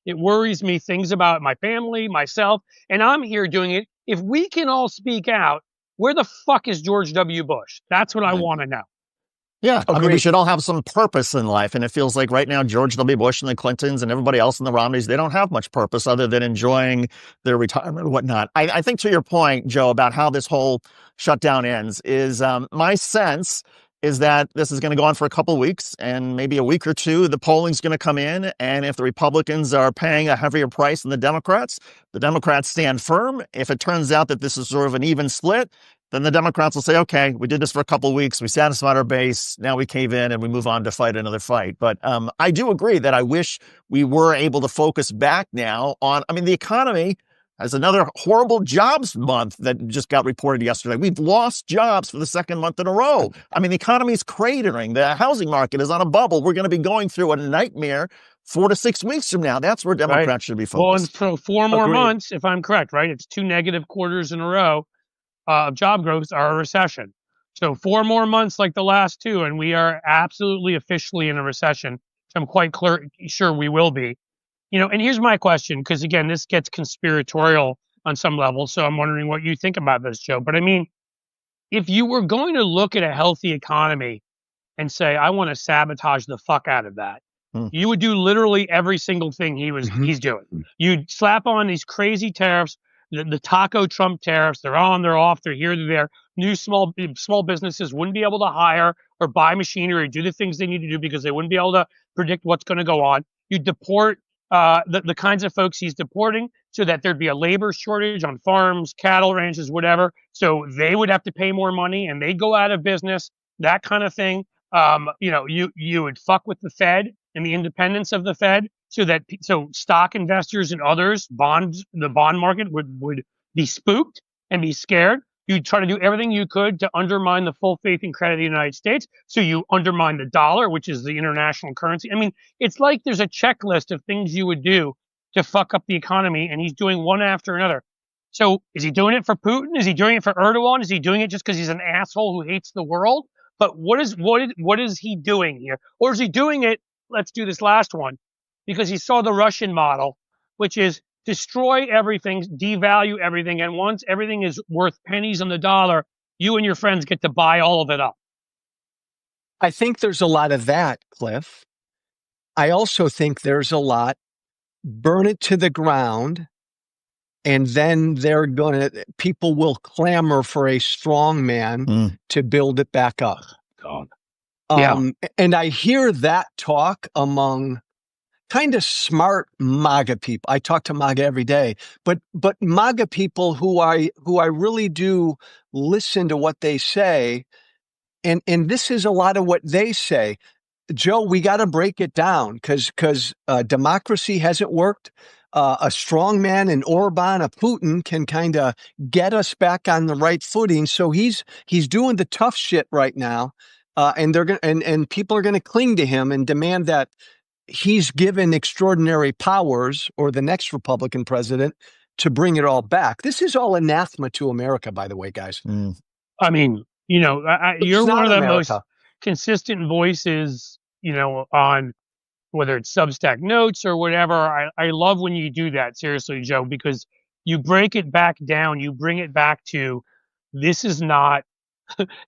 it worries me things about my family, myself, and I'm here doing it. If we can all speak out, where the fuck is George W. Bush? That's what I want to know. Yeah, I mean, we Agreed. should all have some purpose in life. And it feels like right now, George W. Bush and the Clintons and everybody else in the Romneys, they don't have much purpose other than enjoying their retirement and whatnot. I think to your point, Joe, about how this whole shutdown ends is my sense is that this is going to go on for a couple of weeks and maybe a week or two. The polling's going to come in. And if the Republicans are paying a heavier price than the Democrats stand firm. If it turns out that this is sort of an even split, then the Democrats will say, okay, we did this for a couple of weeks. We satisfied our base. Now we cave in and we move on to fight another fight. But I do agree that I wish we were able to focus back now on, the economy has another horrible jobs month that just got reported yesterday. We've lost jobs for the second month in a row. The economy is cratering. The housing market is on a bubble. We're going to be going through a nightmare 4 to 6 weeks from now. That's where Democrats should be focused. Well, and so 4 more months, if I'm correct, right? It's 2 negative quarters in a row of job growth are a recession. So 4 more months like the last 2, and we are absolutely officially in a recession. Which I'm quite sure we will be. And here's my question, because again, this gets conspiratorial on some level. So I'm wondering what you think about this, Joe. But if you were going to look at a healthy economy and say, I want to sabotage the fuck out of that, you would do literally every single thing he's doing. You'd slap on these crazy tariffs, the taco Trump tariffs. They're on, they're off, they're here, they're there. New small businesses wouldn't be able to hire or buy machinery or do the things they need to do because they wouldn't be able to predict what's going to go on. You deport the kinds of folks he's deporting so that there'd be a labor shortage on farms, cattle ranches, whatever. So they would have to pay more money and they'd go out of business, that kind of thing. You would fuck with the Fed and the independence of the Fed so stock investors and others, the bond market would be spooked and be scared. You'd try to do everything you could to undermine the full faith and credit of the United States. So you undermine the dollar, which is the international currency. It's like there's a checklist of things you would do to fuck up the economy, and he's doing one after another. So is he doing it for Putin? Is he doing it for Erdogan? Is he doing it just because he's an asshole who hates the world? But what is he doing here? Or is he doing it, let's do this last one, because he saw the Russian model, which is destroy everything, devalue everything, and once everything is worth pennies on the dollar, you and your friends get to buy all of it up. I think there's a lot of that, Cliff. I also think there's a lot, burn it to the ground, and then people will clamor for a strong man to build it back up. God. And I hear that talk among kind of smart MAGA people. I talk to MAGA every day, but MAGA people who I really do listen to what they say, and this is a lot of what they say. Joe, we got to break it down because democracy hasn't worked. A strong man, an Orban, a Putin can kind of get us back on the right footing. So he's doing the tough shit right now, and and people are going to cling to him and demand that he's given extraordinary powers, or the next Republican president, to bring it all back. This is all anathema to America, by the way, guys. You're one of the most consistent voices, on whether it's Substack notes or whatever. I love when you do that, seriously, Joe, because you break it back down. You bring it back to this is not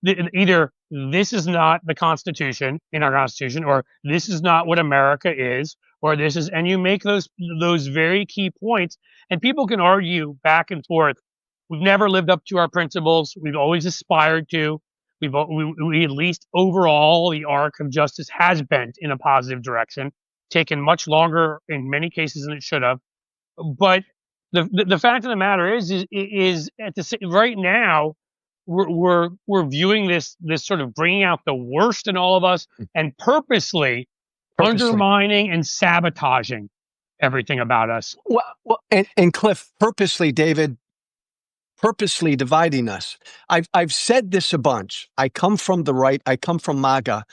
either this is not the Constitution in our Constitution, or this is not what America is, or this is, and you make those very key points, and people can argue back and forth. We've never lived up to our principles. We've always aspired to. We at least overall, the arc of justice has bent in a positive direction, taken much longer in many cases than it should have. But the fact of the matter is right now, we're viewing this sort of bringing out the worst in all of us and purposely undermining and sabotaging everything about us. Well, and Cliff, David, purposely dividing us. I've said this a bunch. I come from the right. I come from MAGA.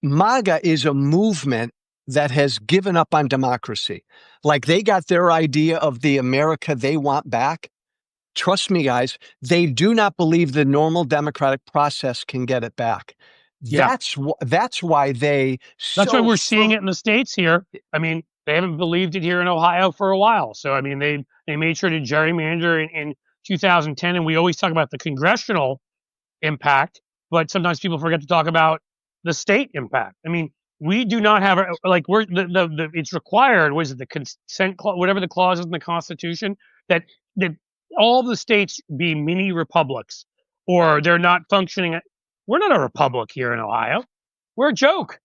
MAGA is a movement that has given up on democracy. Like they got their idea of the America they want back trust me, guys, they do not believe the normal democratic process can get it back. Yeah. That's why That's why we're seeing it in the States here. I mean, they haven't believed it here in Ohio for a while. So, I mean, they made sure to gerrymander in 2010. And we always talk about the congressional impact, but sometimes people forget to talk about the state impact. I mean, we do not have it's required. Was it the consent clause, whatever the clause is in the Constitution, that all the states be mini republics, or they're not functioning. We're not a republic here in Ohio. We're a joke.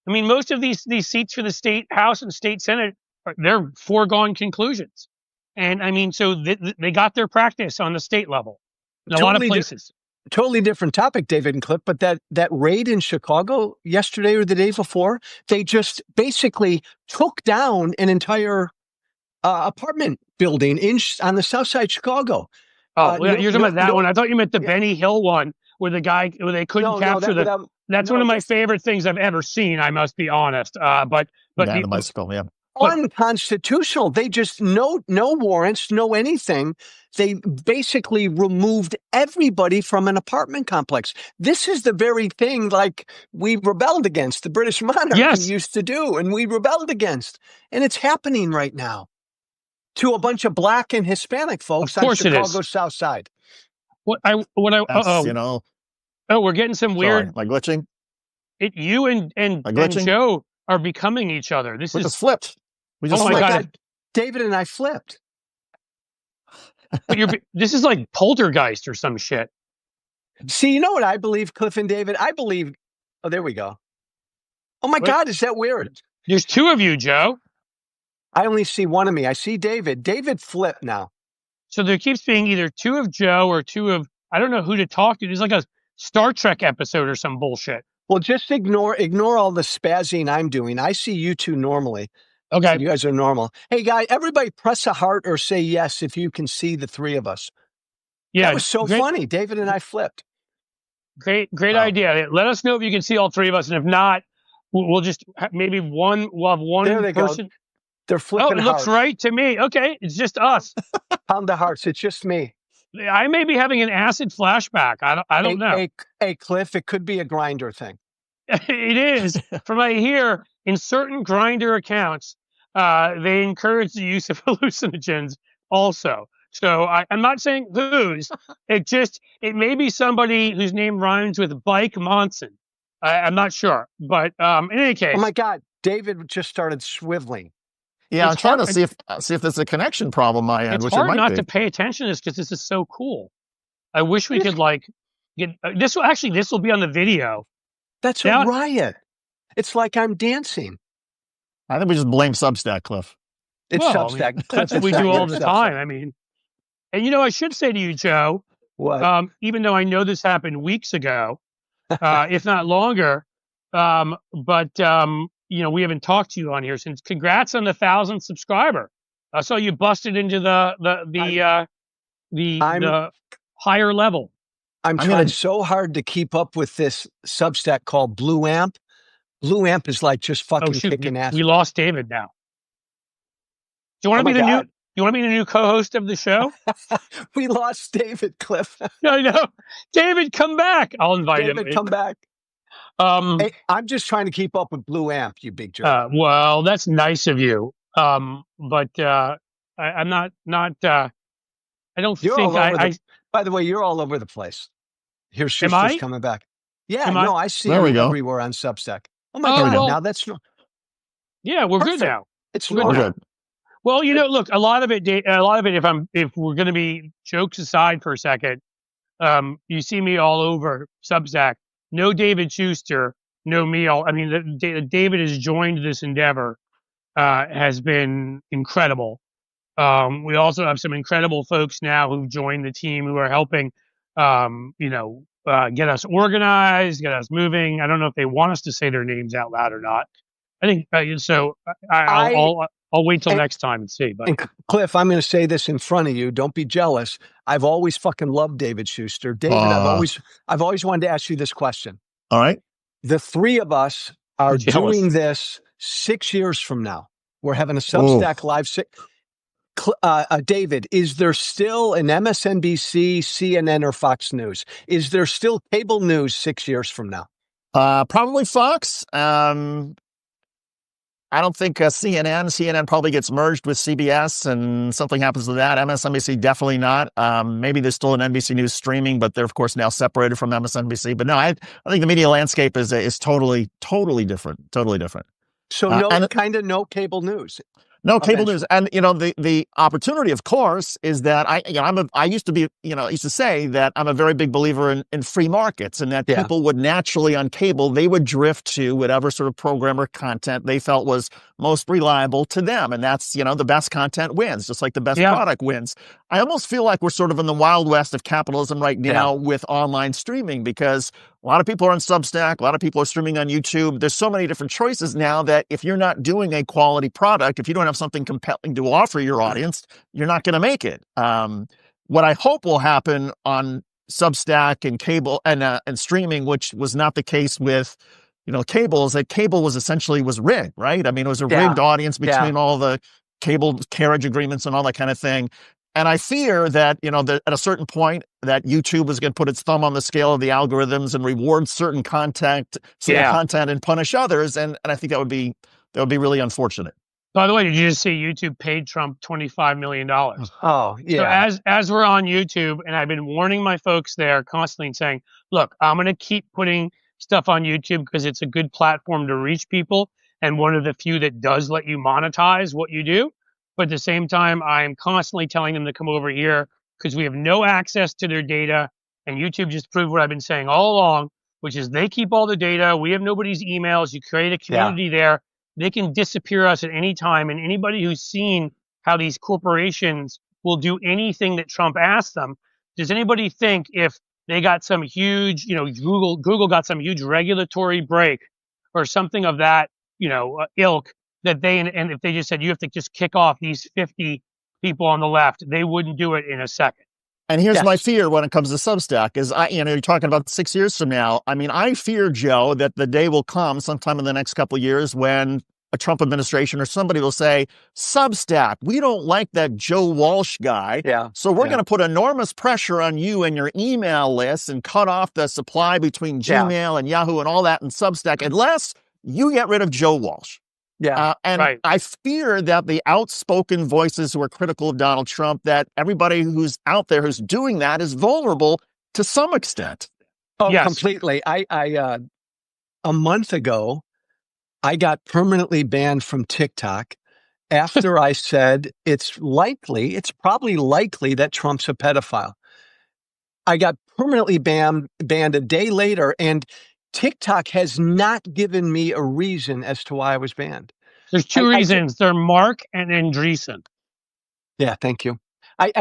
I mean, most of these seats for the state house and state senate, they're foregone conclusions. And I mean, so they got their practice on the state level in a lot of places. Totally different topic, David and Cliff, but that raid in Chicago yesterday or the day before, they just basically took down an entire apartment building on the south side of Chicago. Oh, you're talking about that one. I thought you meant the Benny Hill one where they couldn't capture that's one of my favorite things I've ever seen. I must be honest. But the bicycle, yeah. Unconstitutional. They just no warrants, no anything. They basically removed everybody from an apartment complex. This is the very thing like we rebelled against, the British monarchy used to do, and we rebelled against. And it's happening right now to a bunch of Black and Hispanic folks on Chicago's south side. We're getting some weird. Am I glitching? You and Joe are becoming each other. We just flipped. Oh my God. David and I flipped. But this is like poltergeist or some shit. See, you know what I believe, Cliff and David? I believe. Oh, there we go. Oh my God, is that weird? There's two of you, Joe. I only see one of me. I see David. David flipped now. So there keeps being either two of Joe or two of, I don't know who to talk to. There's like a Star Trek episode or some bullshit. Well, just ignore all the spazzing I'm doing. I see you two normally. Okay. So you guys are normal. Hey, guys, everybody press a heart or say yes if you can see the three of us. Yeah. That was so funny. David and I flipped. Great idea. Let us know if you can see all three of us. And if not, we'll just maybe we'll have one there they person. Go. They're flipping it looks right to me. Okay. It's just us. Pound the hearts. It's just me. I may be having an acid flashback. I don't know. Hey, Cliff, it could be a grinder thing. It is. From what I hear, in certain grinder accounts, they encourage the use of hallucinogens also. So I'm not saying whose. It may be somebody whose name rhymes with Bike Monson. I'm not sure. But in any case. Oh, my God. David just started swiveling. Yeah, I'm trying to see if there's a connection problem on my end. It's hard not to pay attention to this because this is so cool. I wish we could get this. This will be on the video. That's a riot. It's like I'm dancing. I think we just blame Substack, Cliff. It's Substack. I mean, that's what we do all the time. I mean, and I should say to you, Joe, what? Even though I know this happened weeks ago, if not longer, we haven't talked to you on here since. Congrats on the 1,000th subscriber. I saw you busted into the higher level. I'm trying so hard to keep up with this Substack called Blue Amp. Blue Amp is like just fucking kicking ass. We lost David now. Do you want to be the new? You want to be the new co-host of the show? We lost David, Cliff. No, David, come back. I'll invite him. David, come back. Hey, I'm just trying to keep up with Blue Amp, you big jerk. Well, that's nice of you. But I'm not. I don't think By the way, you're all over the place. Here's Schuster's coming back. Yeah, I see him everywhere on Substack. Oh my God! Now that's yeah, we're good now. We're good. Well, look, a lot of it. If we're going to be jokes aside for a second, you see me all over Substack. No David Schuster, no me. David has joined this endeavor. Has been incredible. We also have some incredible folks now who've joined the team who are helping. Get us organized, get us moving. I don't know if they want us to say their names out loud or not. I think so. I'll wait till next time and see. But and Cliff, I'm going to say this in front of you. Don't be jealous. I've always fucking loved David Schuster. David, I've always wanted to ask you this question. All right. The three of us are doing this 6 years from now. We're having a Substack live. David, is there still an MSNBC, CNN, or Fox News? Is there still cable news 6 years from now? Probably Fox. I don't think CNN. CNN probably gets merged with CBS and something happens to that. MSNBC, definitely not. Maybe there's still an NBC News streaming, but they're, of course, now separated from MSNBC. But no, I think the media landscape is totally different. Totally different. So no cable news. No cable news. And, the opportunity, of course, is that I used to say that I'm a very big believer in free markets, and that people would naturally on cable, they would drift to whatever sort of program or content they felt was most reliable to them. And that's, the best content wins, just like the best product wins. I almost feel like we're sort of in the Wild West of capitalism right now with online streaming, because a lot of people are on Substack. A lot of people are streaming on YouTube. There's so many different choices now that if you're not doing a quality product, if you don't have something compelling to offer your audience, you're not going to make it. What I hope will happen on Substack and cable and streaming, which was not the case with, cable, is that cable was rigged, right? I mean, it was a rigged audience between all the cable carriage agreements and all that kind of thing. And I fear that, that at a certain point that YouTube is going to put its thumb on the scale of the algorithms and reward certain content and punish others. And I think that would be really unfortunate. By the way, did you just see YouTube paid Trump $25 million? Oh, yeah. So as we're on YouTube, and I've been warning my folks there constantly and saying, look, I'm going to keep putting stuff on YouTube because it's a good platform to reach people, and one of the few that does let you monetize what you do. But at the same time, I'm constantly telling them to come over here because we have no access to their data. And YouTube just proved what I've been saying all along, which is they keep all the data. We have nobody's emails. You create a community there. They can disappear us at any time. And anybody who's seen how these corporations will do anything that Trump asks them, does anybody think if they got some huge, Google got some huge regulatory break or something of that, ilk, that and if they just said, you have to just kick off these 50 people on the left, they wouldn't do it in a second. And here's my fear when it comes to Substack is you're talking about 6 years from now. I mean, I fear, Joe, that the day will come sometime in the next couple of years when a Trump administration or somebody will say, Substack, we don't like that Joe Walsh guy. So we're going to put enormous pressure on you and your email list and cut off the supply between Gmail and Yahoo and all that in Substack unless you get rid of Joe Walsh. I fear that the outspoken voices who are critical of Donald Trump, that everybody who's out there who's doing that is vulnerable to some extent. Oh, completely. I a month ago, I got permanently banned from TikTok after I said it's probably likely that Trump's a pedophile. I got permanently banned a day later, and TikTok has not given me a reason as to why I was banned. There's two reasons. They're Mark and Andreessen. Yeah, thank you.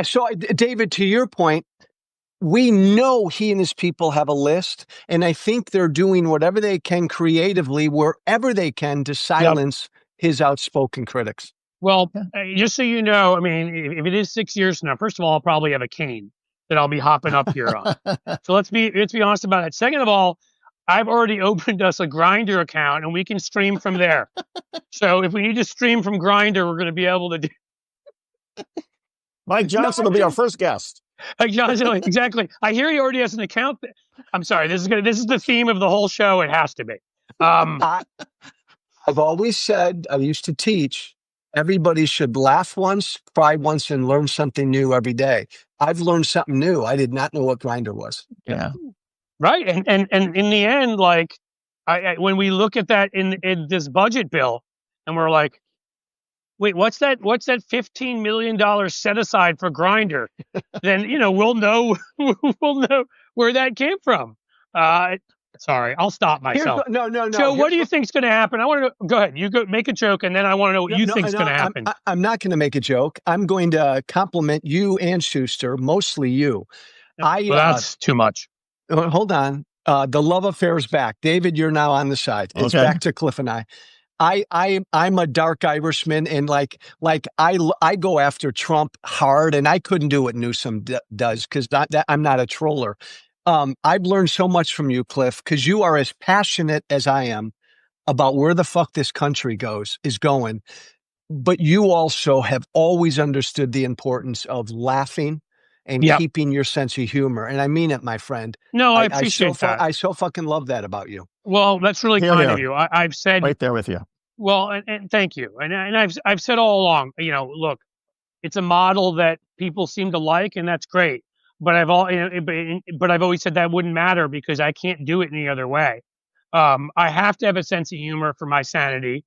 So, David, to your point, we know he and his people have a list, and I think they're doing whatever they can creatively, wherever they can, to silence his outspoken critics. Well, just so you know, I mean, if it is 6 years from now, first of all, I'll probably have a cane that I'll be hopping up here on. So let's be honest about it. Second of all, I've already opened us a Grindr account, and we can stream from there. So if we need to stream from Grindr, we're going to be able to do. Mike Johnson will be our first guest. Johnson, exactly. I hear he already has an account. I'm sorry. This is the theme of the whole show. It has to be. I've always said, I used to teach, everybody should laugh once, cry once, and learn something new every day. I've learned something new. I did not know what Grindr was. Yeah. Right. And in the end, like, when we look at that in this budget bill, and we're like, wait, what's that $15 million set aside for Grindr? Then, we'll know where that came from. Sorry, I'll stop myself. No. Joe, what do you think's going to happen? I want to know. Go ahead. You go make a joke, and then I want to know what you think's going to happen. I'm not going to make a joke. I'm going to compliment you and Schuster, mostly you. Well, that's too much. Hold on. The love affair's back. David, you're now on the side. It's back to Cliff and I. I'm a dark Irishman, and like I go after Trump hard, and I couldn't do what Newsom does because I'm not a troller. I've learned so much from you, Cliff, because you are as passionate as I am about where the fuck this country is going. but you also have always understood the importance of laughing and Yep. keeping your sense of humor. And I mean it, my friend. No, I appreciate that. I so fucking love that about you. Well, that's really Here, kind of here. you. I've said, Right there with you. well, and thank you. And I've said all along, look, it's a model that people seem to like, and that's great. But but I've always said that wouldn't matter because I can't do it any other way. I have to have a sense of humor for my sanity,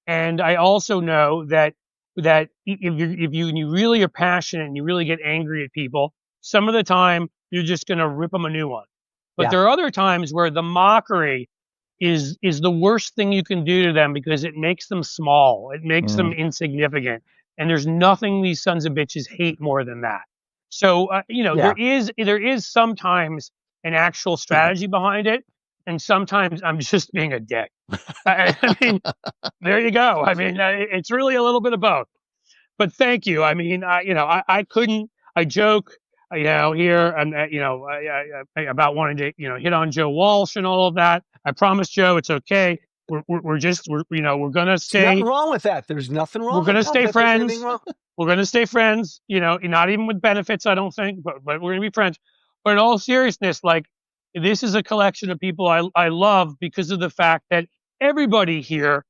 and I also know that if you really are passionate and you really get angry at people, some of the time you're just going to rip them a new one. But Yeah. there are other times where the mockery is the worst thing you can do to them because it makes them small, it makes them insignificant, and there's nothing these sons of bitches hate more than that. So Yeah. there is sometimes an actual strategy behind it, and sometimes I'm just being a dick. I mean, there you go. I mean, it's really a little bit of both. But thank you. I mean, I couldn't. I joke, here and about wanting to, hit on Joe Walsh and all of that. I promise Joe, it's okay. We're gonna There's nothing stay. wrong with that. There's nothing wrong We're gonna with that. stay If there's anything friends. wrong. We're gonna stay friends. Not even with benefits, I don't think, but we're gonna be friends. But in all seriousness, like this is a collection of people I love because of the fact that everybody here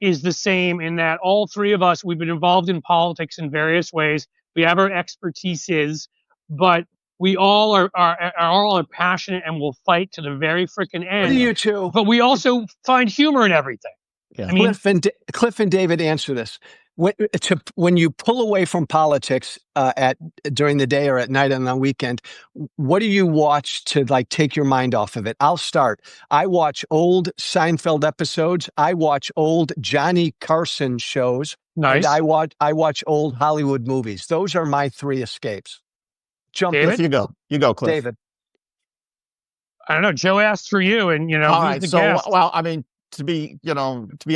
is the same in that all three of us, we've been involved in politics in various ways. We have our expertises, but we all are passionate and will fight to the very freaking What do end. you two? But we also find humor in everything. Yeah. I mean, Cliff and David, answer this. When you pull away from politics during the day or at night and on the weekend, what do you watch to like take your mind off of it? I'll start. I watch old Seinfeld episodes. I watch old Johnny Carson shows. nice. And I watch old Hollywood movies. Those are my three escapes. Jump David? in, Cliff, you go, Cliff. David. I don't know. Joe asked for you, and All who's right. the So, guest? well, I mean, to be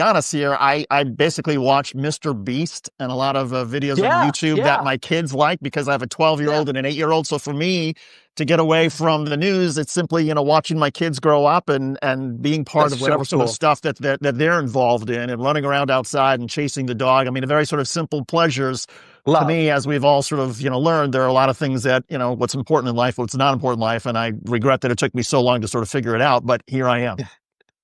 honest here, I basically watch Mr. Beast and a lot of videos Yeah, on YouTube yeah. that my kids like because I have a 12-year-old and an 8-year-old. So for me to get away from the news, it's simply, watching my kids grow up and being part That's of whatever so sort of cool. stuff that they're involved in and running around outside and chasing the dog. I mean, a very sort of simple pleasures. To Love. me, as we've all sort of, learned, there are a lot of things that, what's important in life, what's not important in life. And I regret that it took me so long to sort of figure it out, but here I am.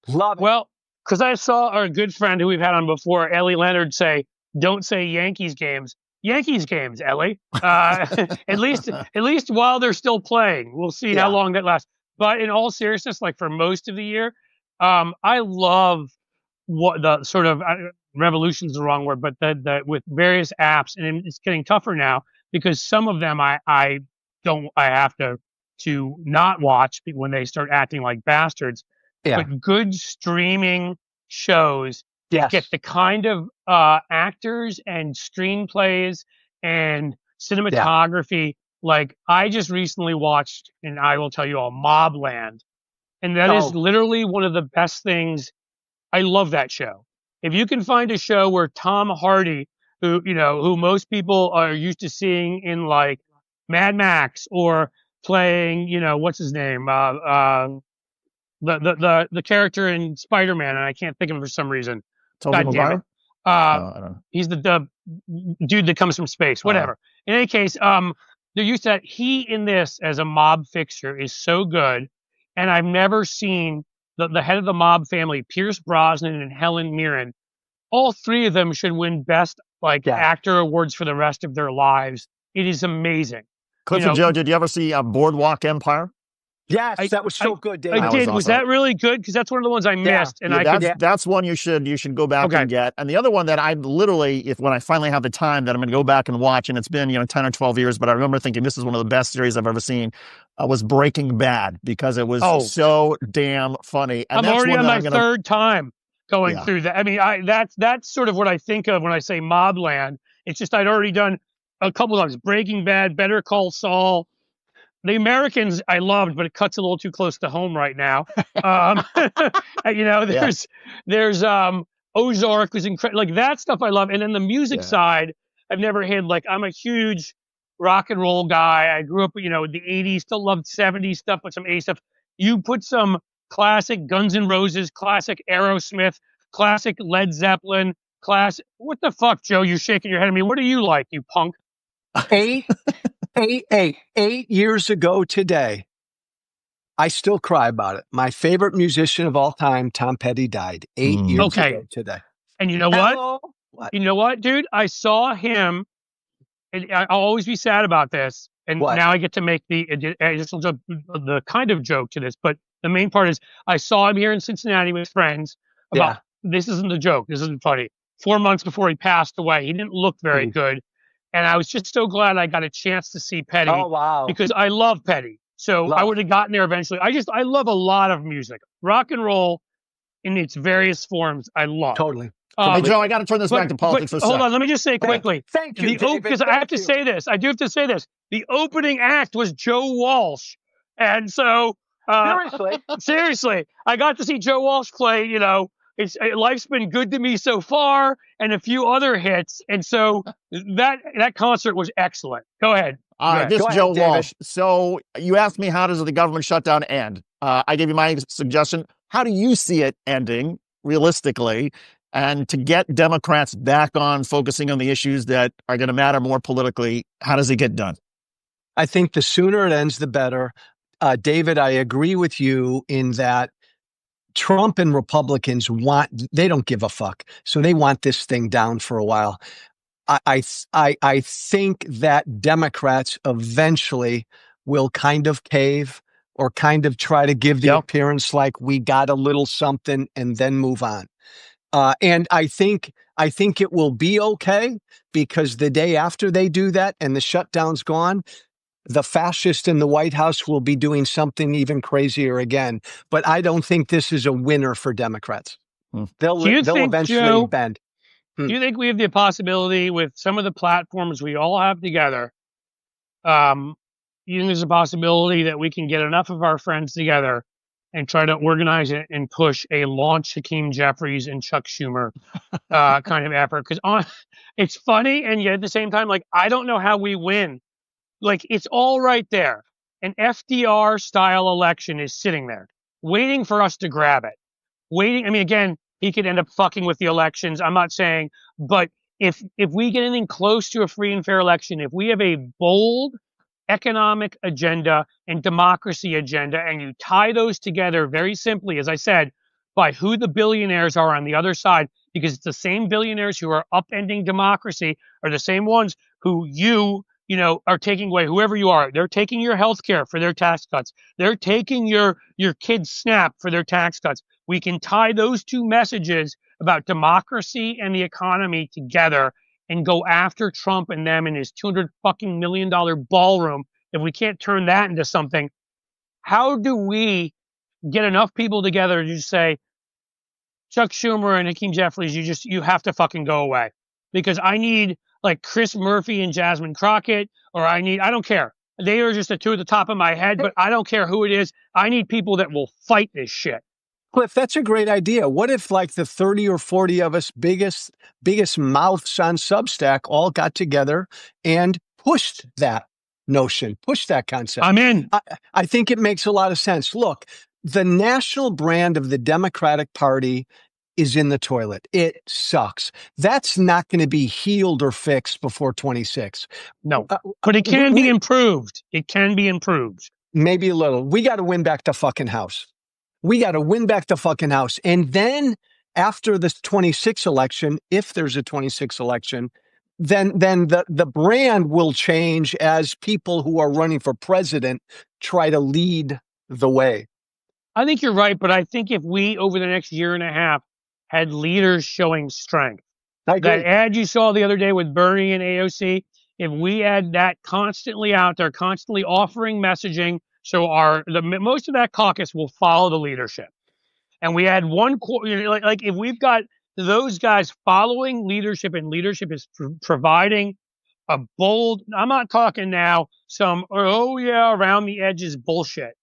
Love it. Well, because I saw our good friend who we've had on before, Ellie Leonard, say, "Don't say Yankees games." Yankees games, Ellie. At least while they're still playing, we'll see how long that lasts. But in all seriousness, like for most of the year, I love what the sort of revolution's the wrong word, but the with various apps, and it's getting tougher now because some of them I have to not watch when they start acting like bastards. Yeah. But good streaming shows Yes. get the kind of actors and screenplays and cinematography. Like I just recently watched, and I will tell you all, Mobland, and that is literally one of the best things. I love that show. If you can find a show where Tom Hardy, who most people are used to seeing in like Mad Max or playing, what's his name, the character in Spider-Man, and I can't think of him for some reason. Tobey God damn it. Maguire? I don't know. He's the dude that comes from space, whatever. In any case, they're used to that. He in this as a mob fixture is so good. And I've never seen the head of the mob family, Pierce Brosnan and Helen Mirren. All three of them should win best actor awards for the rest of their lives. It is amazing. Cliff and Joe, did you ever see Boardwalk Empire? Yes, that was so good, David. I did. Was that really good? Because that's one of the ones I missed. And that's one you should go back and get. And the other one that I literally, when I finally have the time, that I'm going to go back and watch, and it's been 10 or 12 years, but I remember thinking this is one of the best series I've ever seen, was Breaking Bad, because it was so damn funny. And I'm already on my third time going through that. I mean, that's sort of what I think of when I say Mobland. It's just I'd already done a couple of times. Breaking Bad, Better Call Saul. The Americans I loved, but it cuts a little too close to home right now. There's Ozark was incredible. Like that stuff I love. And then the music side, I've never hid. Like I'm a huge rock and roll guy. I grew up, in the 80s, still loved 70s stuff, but some 80s stuff. You put some classic Guns N' Roses, classic Aerosmith, classic Led Zeppelin, class. What the fuck, Joe? You're shaking your head at me. What do you like, you punk? 8 years ago today, I still cry about it. My favorite musician of all time, Tom Petty, died 8 years Okay. ago today. And you know what? Hello? What? You know what, dude? I saw him, and I'll always be sad about this. And What? now I get to make the additional joke, the kind of joke to this. But the main part is I saw him here in Cincinnati with friends. About this isn't a joke. This isn't funny. 4 months before he passed away, he didn't look very good, and I was just so glad I got a chance to see Petty. Oh, wow. Because I love Petty. So I would have gotten there eventually. I love a lot of music, rock and roll in its various forms. I love Totally. Hey, Joe, I got to turn this back to politics for a second. Hold on, let me just say quickly. Thank you, David. Because I have to say this. I do have to say this. The opening act was Joe Walsh. And so... seriously, I got to see Joe Walsh play, you know, Life's Been Good to Me So Far, and a few other hits. And so that concert was excellent. Go ahead. All right, this is Joe Walsh. So you asked me, how does the government shutdown end? I gave you my suggestion. How do you see it ending realistically? And to get Democrats back on focusing on the issues that are going to matter more politically, how does it get done? I think the sooner it ends, the better. David, I agree with you in that Trump and Republicans they don't give a fuck. So they want this thing down for a while. I think that Democrats eventually will kind of cave or kind of try to give the appearance like we got a little something and then move on. And I think it will be okay, because the day after they do that and the shutdown's gone, the fascist in the White House will be doing something even crazier again. But I don't think this is a winner for Democrats. They'll eventually bend. Do you think we have the possibility with some of the platforms we all have together? You think there's a possibility that we can get enough of our friends together and try to organize it and push a launch Hakeem Jeffries and Chuck Schumer kind of effort? Because it's funny, and yet at the same time, like, I don't know how we win. Like, it's all right there. An FDR style election is sitting there waiting for us to grab it. Waiting. I mean, again, he could end up fucking with the elections. I'm not saying, but if we get anything close to a free and fair election, if we have a bold economic agenda and democracy agenda, and you tie those together very simply, as I said, by who the billionaires are on the other side, because it's the same billionaires who are upending democracy are the same ones who you know, are taking away, whoever you are. They're taking your health care for their tax cuts. They're taking your kids' SNAP for their tax cuts. We can tie those two messages about democracy and the economy together and go after Trump and them in his $200 fucking million ballroom. If we can't turn that into something, how do we get enough people together to just say, Chuck Schumer and Hakeem Jeffries, you have to fucking go away? Because I need like Chris Murphy and Jasmine Crockett, or I don't care. They are just the two at the top of my head, but I don't care who it is. I need people that will fight this shit. Cliff, that's a great idea. What if like the 30 or 40 of us biggest mouths on Substack all got together and pushed that notion, pushed that concept? I'm in. I think it makes a lot of sense. Look, the national brand of the Democratic Party is in the toilet. It sucks. That's not going to be healed or fixed before 26. No, but it can be improved. It can be improved. Maybe a little. We got to win back the fucking house. We got to win back the fucking house. And then after the 26 election, if there's a 26 election, then the brand will change as people who are running for president try to lead the way. I think you're right, but I think if we, over the next year and a half, had leaders showing strength. I agree. That ad you saw the other day with Bernie and AOC, if we had that constantly out there, constantly offering messaging, so most of that caucus will follow the leadership. And we had like if we've got those guys following leadership, and leadership is providing a bold, I'm not talking now some, around the edges bullshit.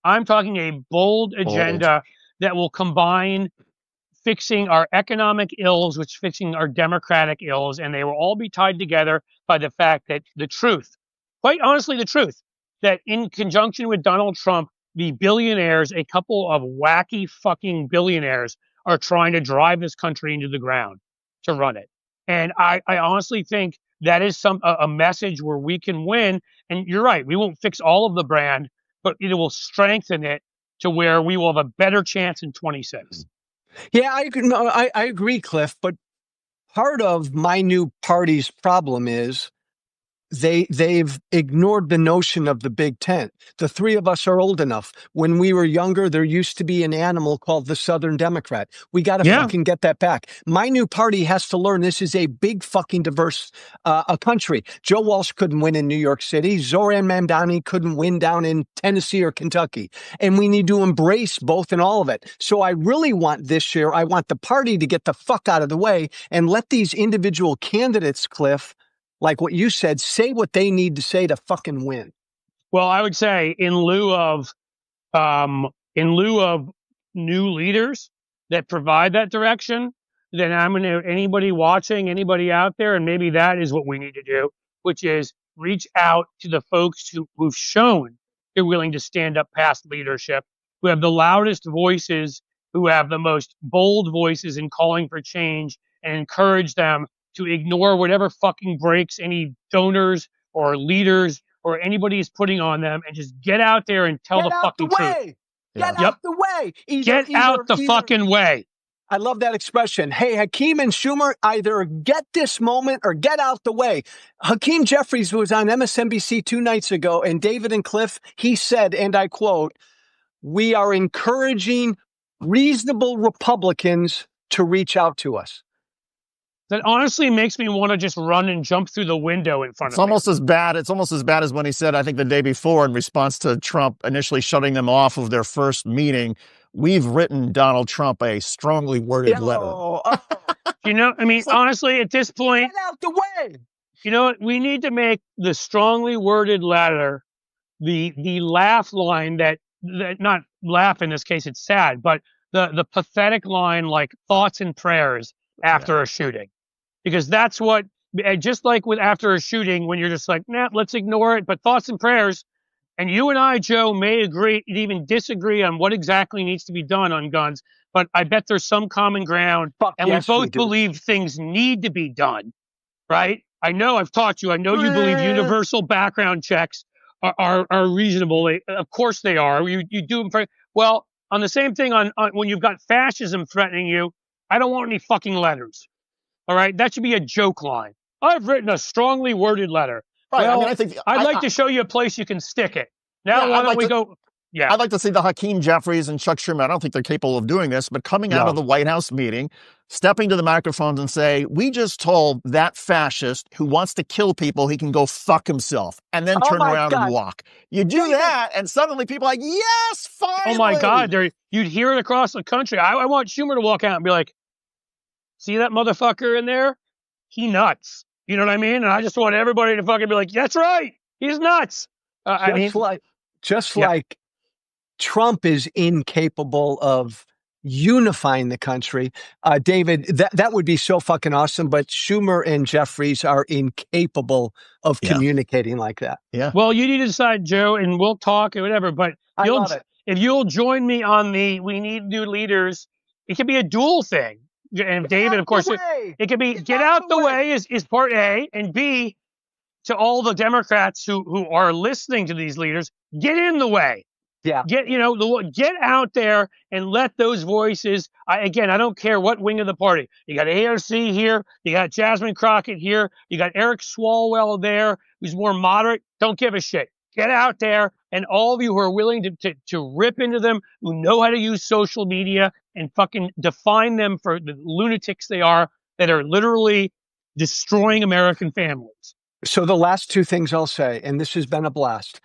I'm talking a bold agenda that will combine fixing our economic ills with fixing our democratic ills, and they will all be tied together by the fact that the truth, quite honestly, the truth, that in conjunction with Donald Trump, the billionaires, a couple of wacky fucking billionaires, are trying to drive this country into the ground. to run it. And I honestly think that is a message where we can win. And you're right, we won't fix all of the brand, but it will strengthen it to where we will have a better chance in 26. Yeah, I agree, Cliff. But part of my new party's problem is they've ignored the notion of the big tent. The three of us are old enough. When we were younger, there used to be an animal called the Southern Democrat. We got to fucking get that back. My new party has to learn this is a big fucking diverse a country. Joe Walsh couldn't win in New York City. Zoran Mamdani couldn't win down in Tennessee or Kentucky. And we need to embrace both and all of it. So I really want this year, I want the party to get the fuck out of the way and let these individual candidates, Cliff, like what you said, say what they need to say to fucking win. Well, I would say in lieu of new leaders that provide that direction, then anybody watching, anybody out there, and maybe that is what we need to do, which is reach out to the folks who've shown they're willing to stand up past leadership, who have the loudest voices, who have the most bold voices in calling for change, and encourage them to ignore whatever fucking breaks any donors or leaders or anybody is putting on them, and just get out there and tell the fucking truth. Get out the way. Get out the fucking way. I love that expression. Hey, Hakeem and Schumer, either get this moment or get out the way. Hakeem Jeffries was on MSNBC 2 nights ago, and David and Cliff, he said, and I quote, "We are encouraging reasonable Republicans to reach out to us." That honestly makes me want to just run and jump through the window in front of me. It's almost as bad as when he said, I think the day before, in response to Trump initially shutting them off of their first meeting, "We've written Donald Trump a strongly worded letter." Honestly, at this point, get out the way. You know what? We need to make the strongly worded letter the laugh line that not laugh in this case, it's sad, but the pathetic line like thoughts and prayers after a shooting. Because that's what, just like with after a shooting, when you're just like, nah, let's ignore it, but thoughts and prayers. And you and I, Joe, may agree, even disagree on what exactly needs to be done on guns, but I bet there's some common ground. We both believe things need to be done, right? I know I've taught you. I know you believe universal background checks are reasonable. Of course they are. You do them well, on the same thing on when you've got fascism threatening you, I don't want any fucking letters. All right, that should be a joke line. I've written a strongly worded letter. Right. Well, I'd like to show you a place you can stick it. Now, why don't we go? Yeah, I'd like to see the Hakeem Jeffries and Chuck Schumer. I don't think they're capable of doing this, but coming out of the White House meeting, stepping to the microphones and say, "We just told that fascist who wants to kill people he can go fuck himself," and then turn around and walk. You do that, and suddenly people are like, "Yes, finally!" Oh my God, you'd hear it across the country. I want Schumer to walk out and be like, "See that motherfucker in there? He nuts." You know what I mean? And I just want everybody to fucking be like, "That's right, he's nuts." Just like Trump is incapable of unifying the country. David, that would be so fucking awesome, but Schumer and Jeffries are incapable of communicating like that. Yeah. Well, you need to decide, Joe, and we'll talk or whatever, but I love it. If you'll join me on we need new leaders, it could be a dual thing. And David, of course, it could be get out the way is part A, and B, to all the Democrats who are listening to these leaders, get in the way. Yeah. Get out there and let those voices. I don't care what wing of the party. You got AOC here. You got Jasmine Crockett here. You got Eric Swalwell there, who's more moderate. Don't give a shit. Get out there, and all of you who are willing to rip into them, who know how to use social media and fucking define them for the lunatics they are, that are literally destroying American families. So the last two things I'll say, and this has been a blast.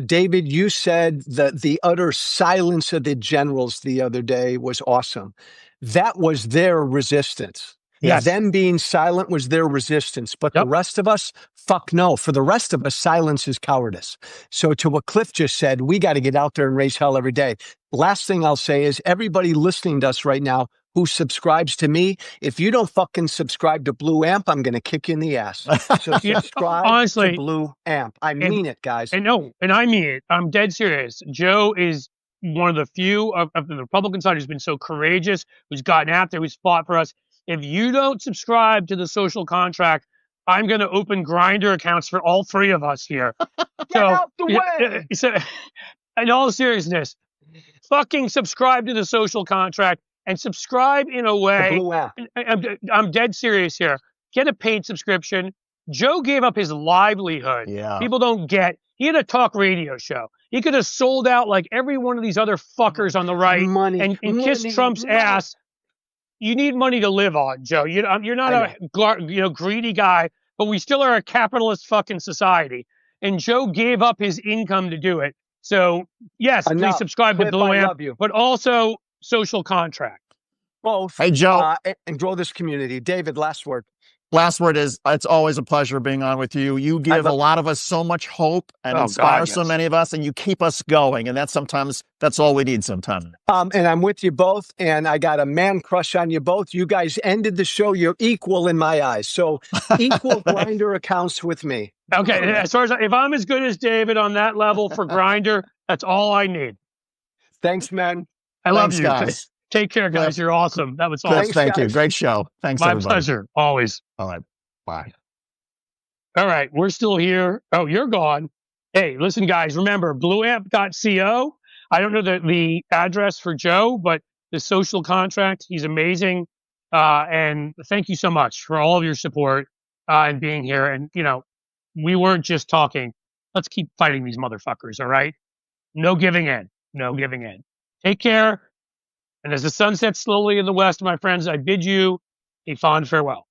David, you said that the utter silence of the generals the other day was awesome. That was their resistance. Yes. Them being silent was their resistance. But the rest of us, fuck no. For the rest of us, silence is cowardice. So to what Cliff just said, we got to get out there and raise hell every day. Last thing I'll say is everybody listening to us right now who subscribes to me, if you don't fucking subscribe to Blue Amp, I'm going to kick you in the ass. So subscribe Honestly, to Blue Amp. I mean it, guys. And I mean it. I'm dead serious. Joe is one of the few of the Republican side who's been so courageous, who's gotten out there, who's fought for us. If you don't subscribe to the social contract, I'm going to open Grinder accounts for all three of us here. Get out the way. So, in all seriousness, fucking subscribe to the social contract and subscribe in a The way. blue app. I'm dead serious here. Get a paid subscription. Joe gave up his livelihood. Yeah. People don't get. He had a talk radio show. He could have sold out like every one of these other fuckers on the right and kissed Trump's ass. You need money to live on, Joe. You're not a greedy guy, but we still are a capitalist fucking society. And Joe gave up his income to do it. So yes, please subscribe to Blue Amp, but also social contract. Both. Hey, Joe. And grow this community. David, last word. Last word is, it's always a pleasure being on with you. You give a lot of us so much hope and inspire so many of us, and you keep us going. And that's all we need sometimes. And I'm with you both, and I got a man crush on you both. You guys ended the show. You're equal in my eyes. So equal Grinder accounts with me. Okay. As far as if I'm as good as David on that level for Grinder, that's all I need. Thanks, man. I love you guys. Take care, guys. Cliff. You're awesome. That was awesome. Thank you. Great show. Thanks, My everybody. pleasure. Always. All right. Bye. All right. We're still here. Oh, you're gone. Hey, listen, guys. Remember, blueamp.co. I don't know the address for Joe, but the social contract, he's amazing. And thank you so much for all of your support and being here. And, we weren't just talking. Let's keep fighting these motherfuckers, all right? No giving in. No giving in. Take care. And as the sun sets slowly in the west, my friends, I bid you a fond farewell.